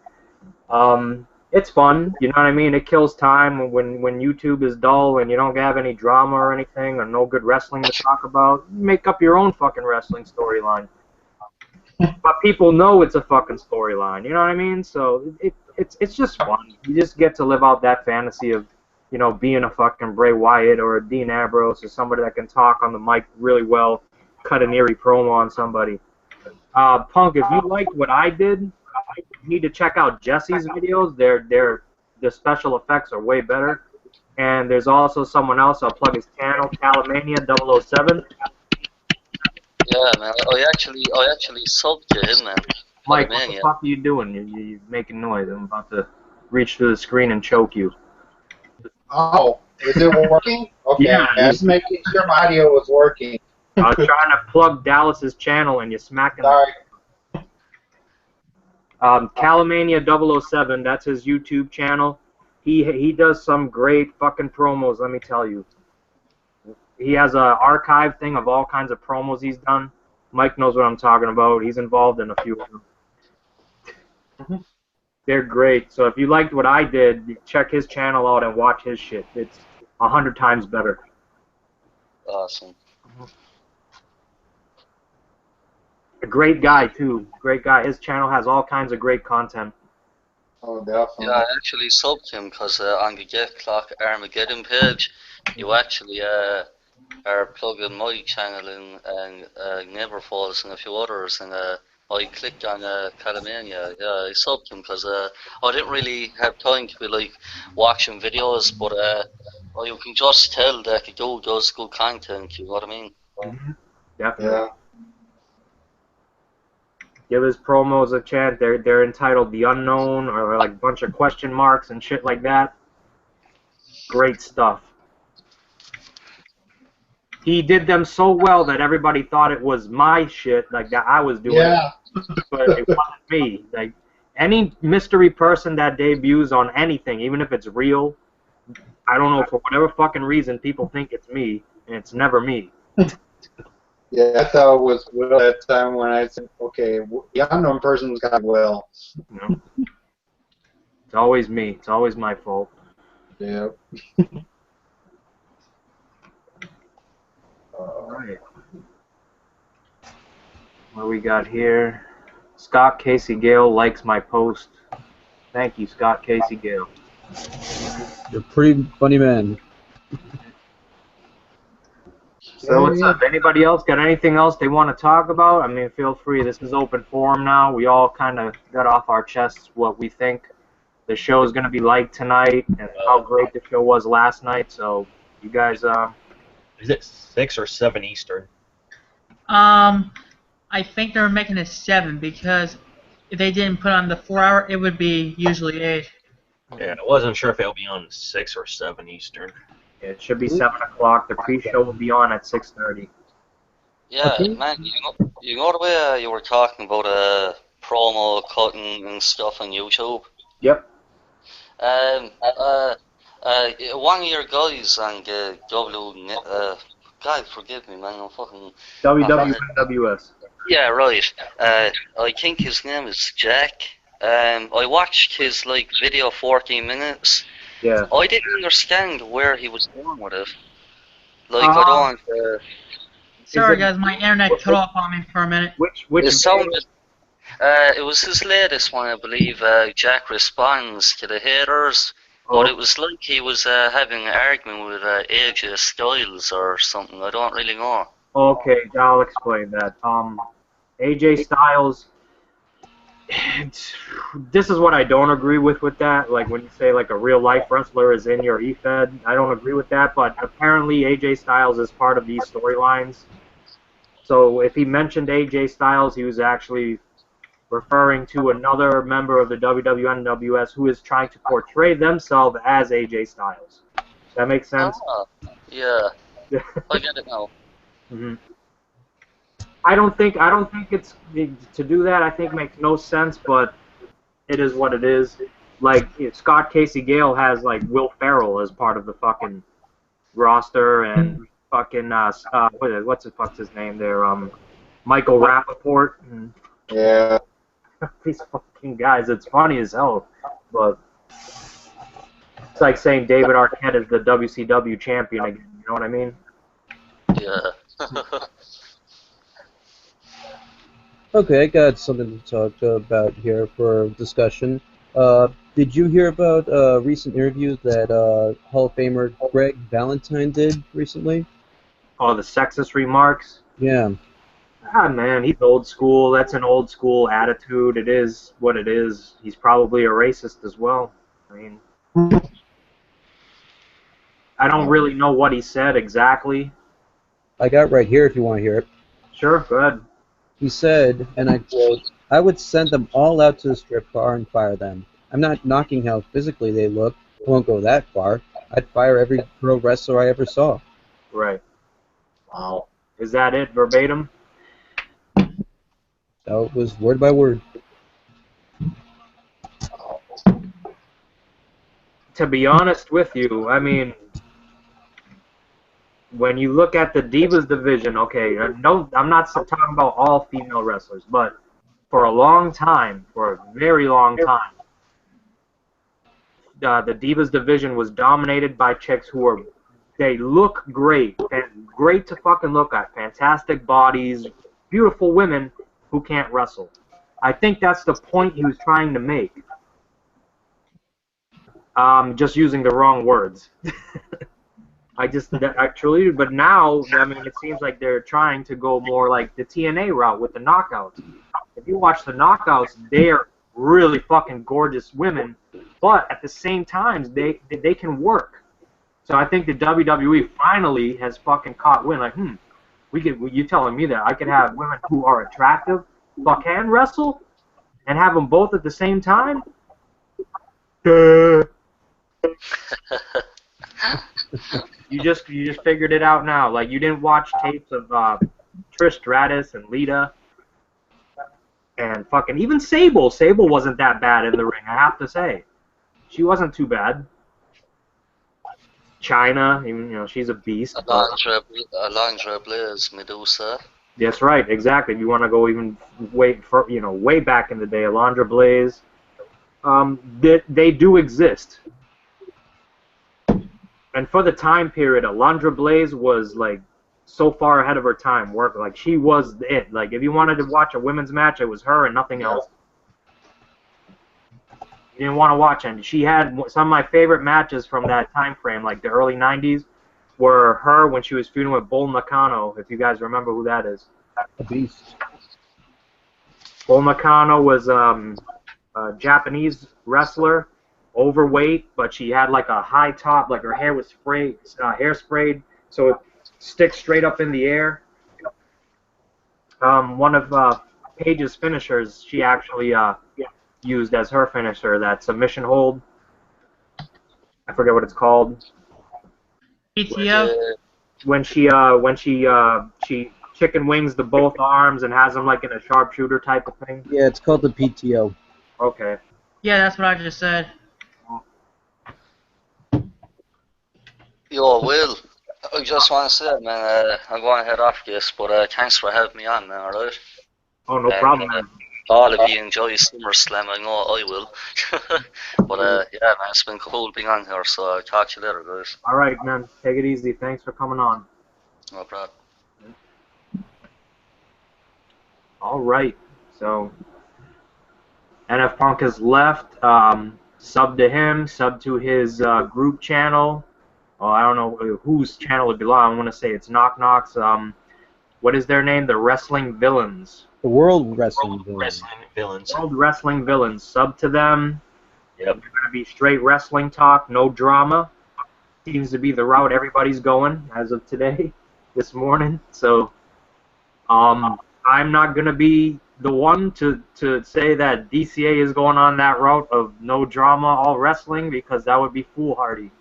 It's fun, you know what I mean? It kills time when YouTube is dull and you don't have any drama or anything or no good wrestling to talk about. Make up your own fucking wrestling storyline. But people know it's a fucking storyline, you know what I mean? So it's just fun. You just get to live out that fantasy of, you know, being a fucking Bray Wyatt or a Dean Ambrose or somebody that can talk on the mic really well, cut an eerie promo on somebody. Punk, if you liked what I did, you need to check out Jesse's videos. The special effects are way better. And there's also someone else. I'll plug his channel, Calamania 007. Yeah, man. I actually subbed to him, man. Mike, what the fuck are you doing? You're making noise. I'm about to reach through the screen and choke you. Oh, is it working? Okay, Yeah, just making sure my audio was working. I was trying to plug Dallas's channel and you're smacking. Sorry. Calamania 007, that's his YouTube channel. He does some great fucking promos, let me tell you. He has an archive thing of all kinds of promos he's done. Mike knows what I'm talking about. He's involved in a few of them. They're great. So if you liked what I did, check his channel out and watch his shit. It's 100 times better. Awesome. A great guy, too. Great guy. His channel has all kinds of great content. Oh, definitely. Yeah, I actually subbed him because on the Get Clock Armageddon page, you actually are plugging my channel in and Never Falls and a few others, and I clicked on Calamania. Yeah, I subbed him because I didn't really have time to be like watching videos, but you can just tell that the dude does good content. You know what I mean? Definitely. Yeah. Give his promos a chance. They're entitled The Unknown or like a bunch of question marks and shit like that. Great stuff. He did them so well that everybody thought it was my shit, like that I was doing Yeah. it, but it wasn't me. Like any mystery person that debuts on anything, even if it's real, I don't know, for whatever fucking reason, people think it's me, and it's never me. Yeah, I thought it was Will that time when I said, okay, the unknown person's got Will. You know? It's always me. It's always my fault. Yep. Alright. What we got here? Scott Casey Gale likes my post. Thank you, Scott Casey Gale. You're a pretty funny man. So what's up? Anybody else got anything else they want to talk about? I mean, feel free. This is open forum now. We all kind of got off our chests what we think the show is going to be like tonight and how great the show was last night. So you guys Is it 6 or 7 Eastern? I think they're making it 7 because if they didn't put on the 4-hour, it would be usually 8. Yeah, I wasn't sure if it'll be on 6 or 7 Eastern. It should be 7 o'clock. The pre-show will be on at 6:30. Yeah, Okay. man, you know the way you were talking about promo cutting and stuff on YouTube. Yep. One of your guys on God forgive me, man, I'm fucking. WWNWS. Yeah, right. I think his name is Jack. I watched his video 14 minutes. Yeah. I didn't understand where he was going with it. I Um, don't. Sorry, it- guys, my internet cut off on me for a minute. Which It sounded. It was his latest one, I believe. Jack responds to the haters, but it was like he was having an argument with AJ Styles or something. I don't really know. Okay, I'll explain that. AJ Styles. This is what I don't agree with that. Like when you say like a real life wrestler is in your E-Fed, I don't agree with that. But apparently AJ Styles is part of these storylines. So if he mentioned AJ Styles, he was actually referring to another member of the WWNWS who is trying to portray themselves as AJ Styles. Does that make sense? Yeah, I get it now. Mm-hmm. I don't think it's to do that. I think makes no sense, but it is what it is. Like Scott Casey Gale has like Will Ferrell as part of the fucking roster, and fucking what's his name there? Michael Rappaport. And Yeah. these fucking guys. It's funny as hell, but it's like saying David Arquette is the WCW champion again. You know what I mean? Yeah. Okay, I got something to talk about here for discussion. Did you hear about a recent interview that Hall of Famer Greg Valentine did recently? Oh, the sexist remarks. Yeah. Ah, man, he's old school. That's an old school attitude. It is what it is. He's probably a racist as well. I mean, I don't really know what he said exactly. I got it right here if you want to hear it. Sure, go ahead. He said, and I quote, "I would send them all out to the strip bar and fire them. I'm not knocking how physically they look. I won't go that far. I'd fire every pro wrestler I ever saw." Right. Wow. Is that it verbatim? That was word by word. To be honest with you, I mean, when you look at the Divas division, okay, no, I'm not talking about all female wrestlers, but for a long time, for a very long time, the Divas division was dominated by chicks who are, they look great, and great to fucking look at, fantastic bodies, beautiful women who can't wrestle. I think that's the point he was trying to make. Just using the wrong words. I truly, but now, I mean, it seems like they're trying to go more like the TNA route with the knockouts. If you watch the knockouts, they're really fucking gorgeous women, but at the same time, they can work. So I think the WWE finally has fucking caught wind, like, you telling me that I could have women who are attractive, but can wrestle, and have them both at the same time? Duh. You just figured it out now. Like, you didn't watch tapes of Trish Stratus and Lita and fucking even Sable. Sable wasn't that bad in the ring, I have to say. She wasn't too bad. China, even, she's a beast. Alondra Blaze, Medusa. That's right, exactly. If you want to go even way back in the day, Alondra Blaze, they do exist. And for the time period, Alondra Blaze was like so far ahead of her time. Like she was it. Like if you wanted to watch a women's match, it was her and nothing else. You didn't want to watch it. She had some of my favorite matches from that time frame, like the early '90s, were her when she was feuding with Bull Nakano. If you guys remember who that is. A beast. Bull Nakano was a Japanese wrestler. Overweight, but she had like a high top, like her hair was hair sprayed, so stick straight up in the air. One of Paige's finishers, she actually used as her finisher, that submission hold. I forget what it's called. PTO. When she chicken wings the both arms and has them like in a sharpshooter type of thing. Yeah, it's called the PTO. Okay. Yeah, that's what I just said. Yo, Will, I just want to say, man, I'm going to head off this, but thanks for having me on, man, alright? Oh, no problem, man. All of you enjoy SummerSlam, I know I will. But yeah, man, it's been cool being on here, so I'll talk to you later, guys. All right, man. Take it easy. Thanks for coming on. No problem. All right. So, NF Punk has left. Sub to him. Sub to his group channel. Oh, I don't know whose channel it belongs. I want to say it's Knock Knock's. What is their name? The Wrestling Villains. The World Wrestling Villains. World Wrestling Villains. Sub to them. Yep. It's going to be straight wrestling talk, no drama. Seems to be the route everybody's going as of today, this morning. So, I'm not going to be the one to say that DCA is going on that route of no drama, all wrestling, because that would be foolhardy.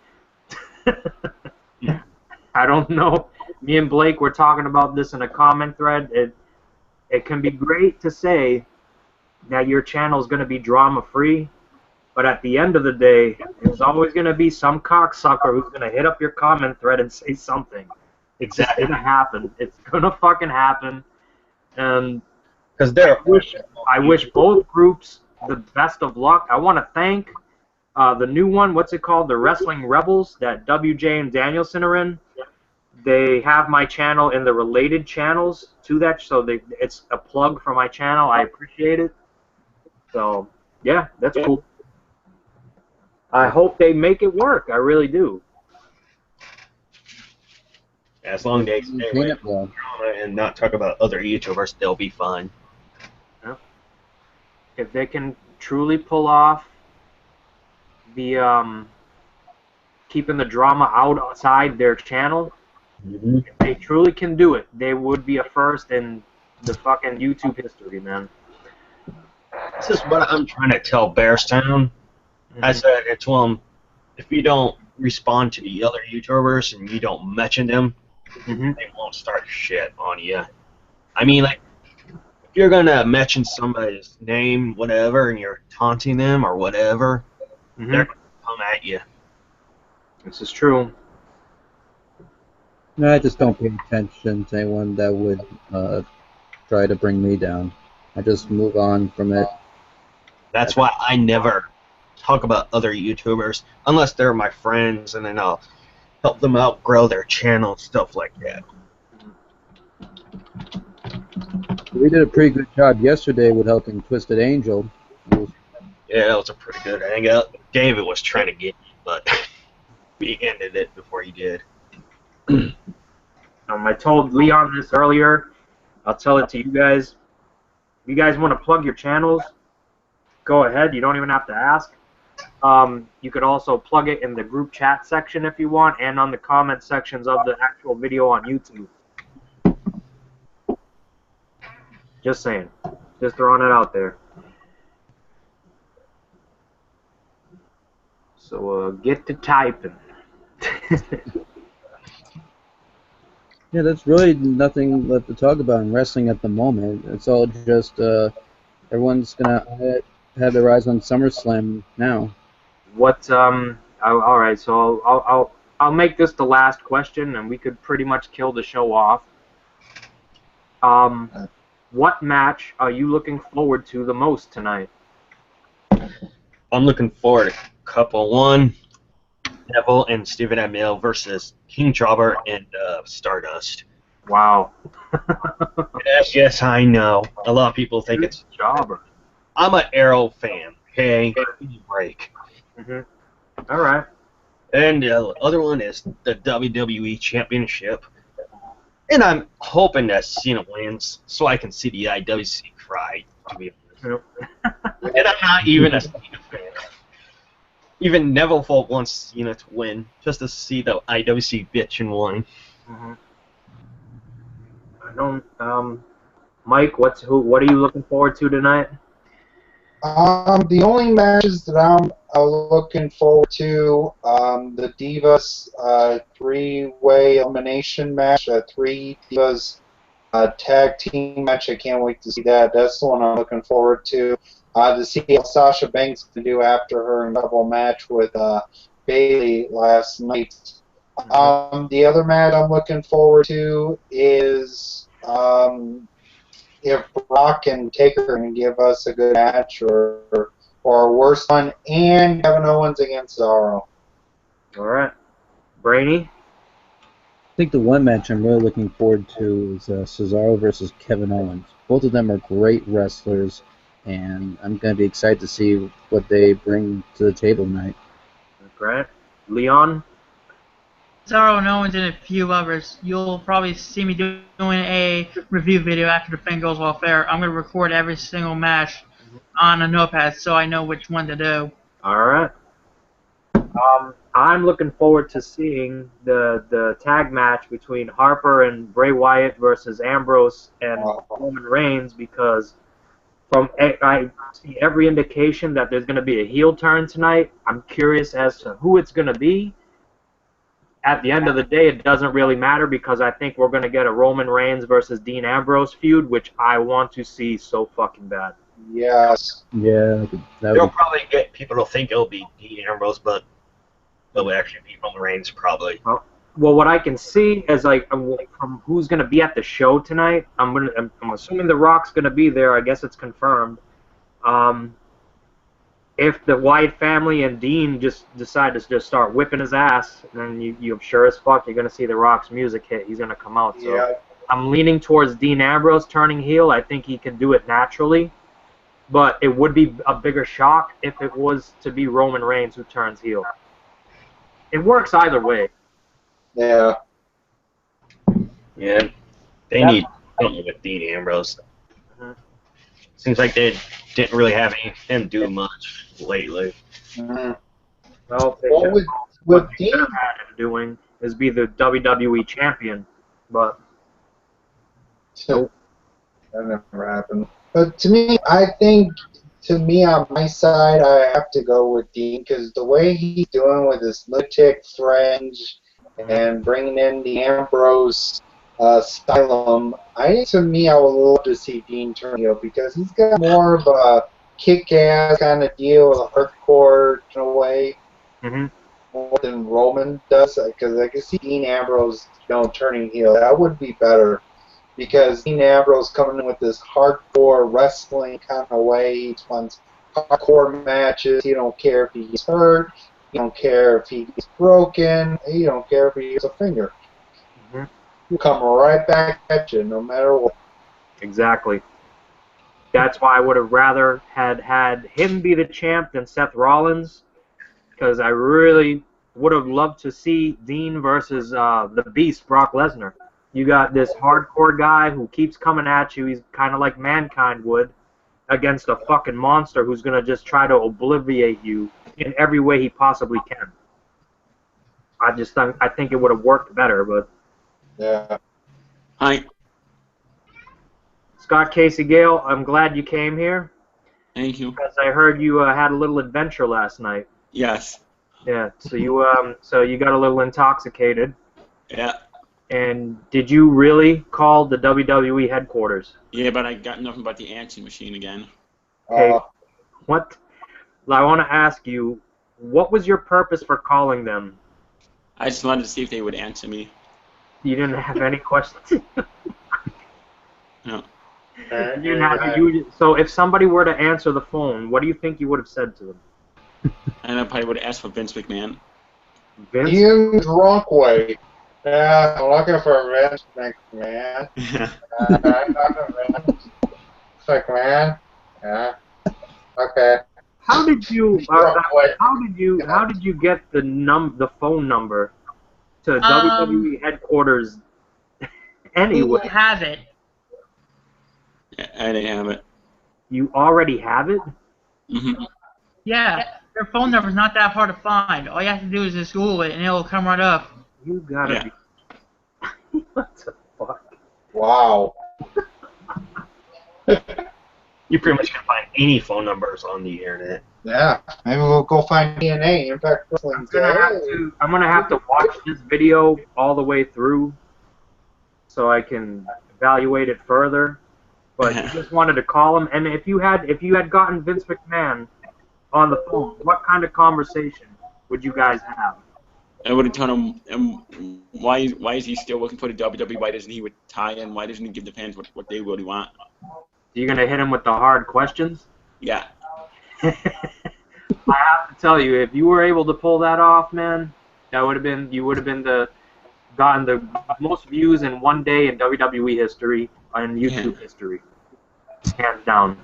I don't know. Me and Blake were talking about this in a comment thread. It can be great to say that your channel is going to be drama-free, but at the end of the day, there's always going to be some cocksucker who's going to hit up your comment thread and say something. Exactly. It's going to happen. It's going to fucking happen. And Because I wish both groups the best of luck. I want to thank the new one, what's it called? The Wrestling Rebels that WJ and Danielson are in. They have my channel in the related channels to that, so it's a plug for my channel. I appreciate it. So, yeah, that's cool. I hope they make it work. I really do. as long as they stay away from well. drama and not talk about other YouTubers, they'll be fine. Yeah. If they can truly pull off the keeping the drama outside their channel, Mm-hmm. if they truly can do it, they would be a first in the fucking YouTube history, man. This is what I'm trying to tell Bearstown. I said it to him, if you don't respond to the other YouTubers and you don't mention them, they won't start shit on you. I mean, like, if you're going to mention somebody's name, whatever, and you're taunting them or whatever, they're going to come at you. This is true. No, I just don't pay attention to anyone that would try to bring me down. I just move on from it. That's why I never talk about other YouTubers unless they're my friends, and then I'll help them out grow their channel and stuff like that. We did a pretty good job yesterday with helping Twisted Angel. Yeah, that was a pretty good hangout. David was trying to get me, but we ended it before he did. I told Leon this earlier. I'll tell it to you guys. If you guys want to plug your channels, go ahead. You don't even have to ask. You could also plug it in the group chat section if you want, and on the comment sections of the actual video on YouTube. Just saying. Just throwing it out there. So get to typing. Yeah, there's really nothing left to talk about in wrestling at the moment. It's all just everyone's gonna have their eyes on SummerSlam now. What? All right. So I'll make this the last question, and we could pretty much kill the show off. What match are you looking forward to the most tonight? I'm looking forward to couple one, Neville and Stephen Amell versus King Jobber and Stardust. Wow. Yes, I know. A lot of people think it's Jobber. I'm an Arrow fan. Okay, give me a break. All right. And the other one is the WWE Championship. And I'm hoping that Cena wins so I can see the IWC cry, to be honest. And I'm not even a Cena fan. Even Neville Folk wants Cena to win, just to see the IWC bitch and whine. I don't. Mike, what are you looking forward to tonight? The only matches that I'm looking forward to, the Divas three-way elimination match, three Divas tag team match. I can't wait to see that. That's the one I'm looking forward to. To see how Sasha Banks can do after her incredible match with Bayley last night. The other match I'm looking forward to is if Brock and Taker can give us a good match or a worse one, and Kevin Owens against Cesaro. All right, Brainy. I think the one match I'm really looking forward to is Cesaro versus Kevin Owens. Both of them are great wrestlers, and I'm going to be excited to see what they bring to the table tonight. Right, Leon. Cesaro and Owens and a few others. You'll probably see me doing a review video after the thing goes off air. I'm going to record every single match on a notepad so I know which one to do. All right. I'm looking forward to seeing the tag match between Harper and Bray Wyatt versus Ambrose and Roman Reigns, because I see every indication that there's going to be a heel turn tonight. I'm curious as to who it's going to be. At the end of the day, it doesn't really matter, because I think we're going to get a Roman Reigns versus Dean Ambrose feud, which I want to see so fucking bad. Yes. Yeah. They'll probably get people to think it'll be Dean Ambrose, but it'll actually be Roman Reigns probably. Well, what I can see is, like, from who's going to be at the show tonight. I'm assuming The Rock's going to be there. I guess it's confirmed. If the Wyatt family and Dean just decide to just start whipping his ass, then you're sure as fuck you're going to see The Rock's music hit. He's going to come out. So Yeah. I'm leaning towards Dean Ambrose turning heel. I think he can do it naturally. But it would be a bigger shock if it was to be Roman Reigns who turns heel. It works either way. Yeah. Yeah, they need something with Dean Ambrose. Seems like they didn't really have him do much lately. Mm-hmm. Well, With what they Dean, could have had him doing is be the WWE champion, but that never happened. But to me, I think, on my side, I have to go with Dean, because the way he's doing with his lunatic fringe and bringing in the Ambrose Asylum, I would love to see Dean turn heel, because he's got more of a kick-ass kind of deal with a hardcore in a way, more than Roman does, because I can see Dean Ambrose turning heel. That would be better. Because Dean Ambrose coming in with this hardcore wrestling kind of way. He wants hardcore matches. He don't care if he gets hurt. He don't care if he gets broken. He don't care if he gets a finger. He'll come right back at you no matter what. Exactly. That's why I would have rather had him be the champ than Seth Rollins, because I really would have loved to see Dean versus the Beast, Brock Lesnar. You got this hardcore guy who keeps coming at you. He's kind of like Mankind would, against a fucking monster who's going to just try to obliviate you in every way he possibly can. I think it would have worked better, but... Yeah. Hi. Scott Casey Gale, I'm glad you came here. Thank you. Because I heard you had a little adventure last night. Yes. Yeah, so you got a little intoxicated. Yeah. And did you really call the WWE headquarters? Yeah, but I got nothing but the answering machine again. Okay. What? I want to ask you, what was your purpose for calling them? I just wanted to see if they would answer me. You didn't have any questions? No. You didn't have, so if somebody were to answer the phone, what do you think you would have said to them? And I probably would have asked for Vince McMahon. Vince? Ian drunk way. Yeah, I'm looking for Vince McMahon. Vince McMahon. Yeah. Okay. How did you get the phone number to WWE headquarters anyway? You have it. Yeah, I didn't have it. You already have it? Mm-hmm. Yeah, their phone number's not that hard to find. All you have to do is just Google it, and it'll come right up. You gotta be... What the fuck? Wow. You pretty much can find any phone numbers on the internet. Yeah. Maybe we'll go find DNA. Impact Wrestling. I'm gonna have to watch this video all the way through so I can evaluate it further. But you just wanted to call him, and if you had gotten Vince McMahon on the phone, what kind of conversation would you guys have? I would have told him, why is he still working for the WWE? Why doesn't he retire? And why doesn't he give the fans what they really want? You're gonna hit him with the hard questions? Yeah. I have to tell you, if you were able to pull that off, man, you would have gotten the most views in one day in WWE history and YouTube history, hands down.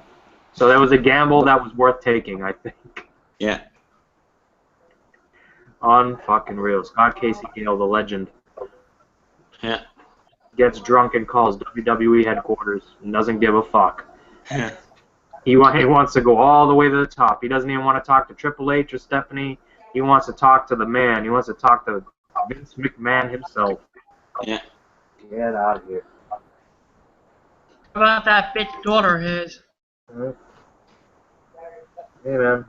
So that was a gamble that was worth taking, I think. Yeah. Unfucking real. Scott Casey Gale, the legend. Yeah. Gets drunk and calls WWE headquarters and doesn't give a fuck. Yeah. He wants to go all the way to the top. He doesn't even want to talk to Triple H or Stephanie. He wants to talk to the man. He wants to talk to Vince McMahon himself. Yeah. Get out of here. What about that bitch daughter of his? Hey, man.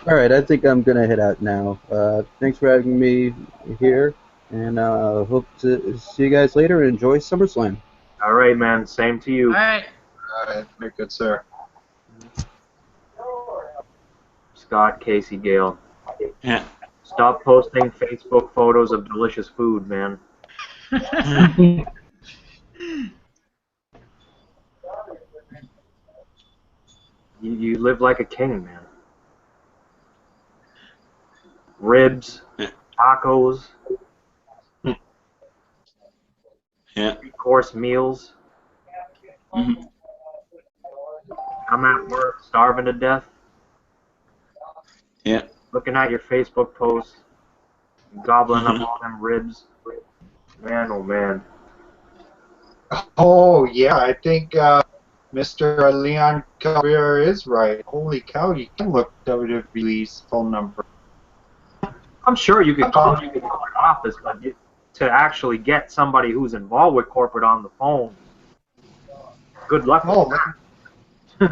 All right, I think I'm gonna head out now. Thanks for having me here, and hope to see you guys later. And enjoy SummerSlam. All right, man. Same to you. All right. All right. Very good, sir. Scott Casey Gale. Yeah. Stop posting Facebook photos of delicious food, man. You live like a king, man. Ribs, tacos, Yeah. three-course meals. Mm-hmm. I'm at work starving to death, Yeah. looking at your Facebook posts, gobbling up all them ribs. Man, oh man. Oh, yeah. I think Mr. Leon Cabrera is right. Holy cow, you can look WWE's phone number. I'm sure you could call the corporate office, but to actually get somebody who's involved with corporate on the phone, good luck. Oh, you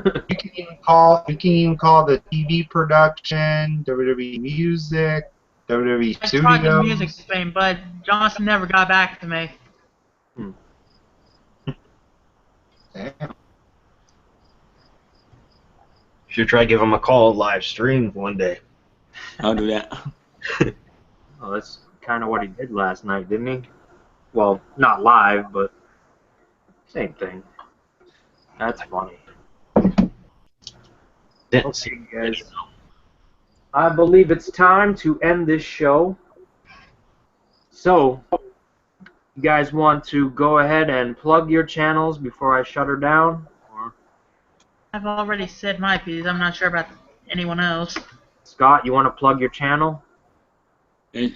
can even call the TV production, WWE Music, WWE I tried the Studios. music thing, but Johnson never got back to me. Damn. Should try give him a call live stream one day. I'll do that. Well, that's kind of what he did last night, didn't he? Well, not live, but same thing. That's funny. Didn't see Okay, guys. I believe it's time to end this show. So, you guys want to go ahead and plug your channels before I shut her down? Or I've already said my piece. I'm not sure about anyone else. Scott, you want to plug your channel? And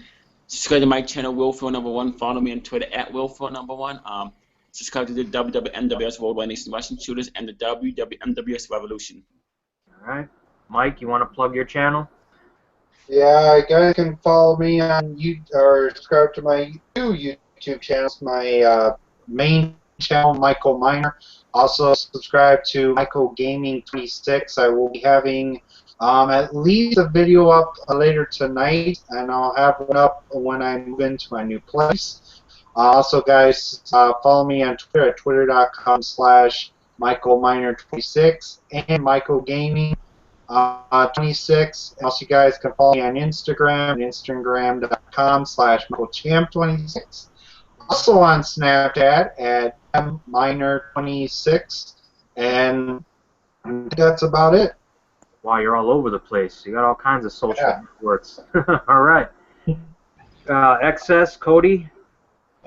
subscribe to my channel, Willful1. Follow me on Twitter at Willful1. Subscribe to the WWNWS Worldwide Nation Wrestling Shooters and the WWNWS Revolution. All right. Mike, you want to plug your channel? Yeah, you guys can follow me on or subscribe to my two YouTube channels. My main channel, Michael Miner. Also subscribe to Michael Gaming 26. I will be having at least a video up later tonight, and I'll have one up when I move into my new place. Also, guys, follow me on Twitter at twitter.com/MichaelMiner26 and Michael Gaming 26. Also, you guys can follow me on Instagram, instagram.com/MichaelChamp26. Also on Snapchat at mminer26. And that's about it. Wow, you're all over the place. You got all kinds of social networks. All right. Excess, Cody?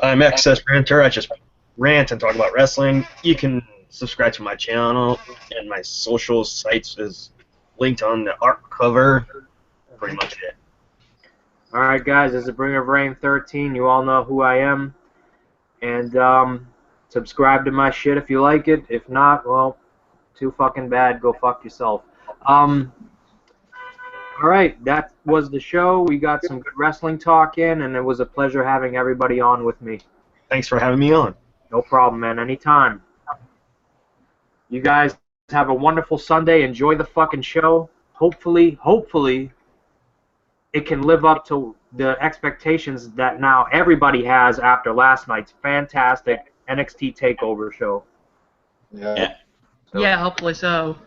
I'm Excess Ranter. I just rant and talk about wrestling. You can subscribe to my channel, and my social sites is linked on the art cover. Pretty much it. All right, guys, this is Bringer of Reign 13. You all know who I am. And subscribe to my shit if you like it. If not, well, too fucking bad. Go fuck yourself. All right, that was the show. We got some good wrestling talk in, and it was a pleasure having everybody on with me. Thanks for having me on. No problem, man. Anytime. You guys have a wonderful Sunday. Enjoy the fucking show. Hopefully, it can live up to the expectations that now everybody has after last night's fantastic NXT Takeover show. Yeah. Yeah, hopefully so.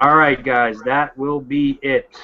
All right, guys, that will be it.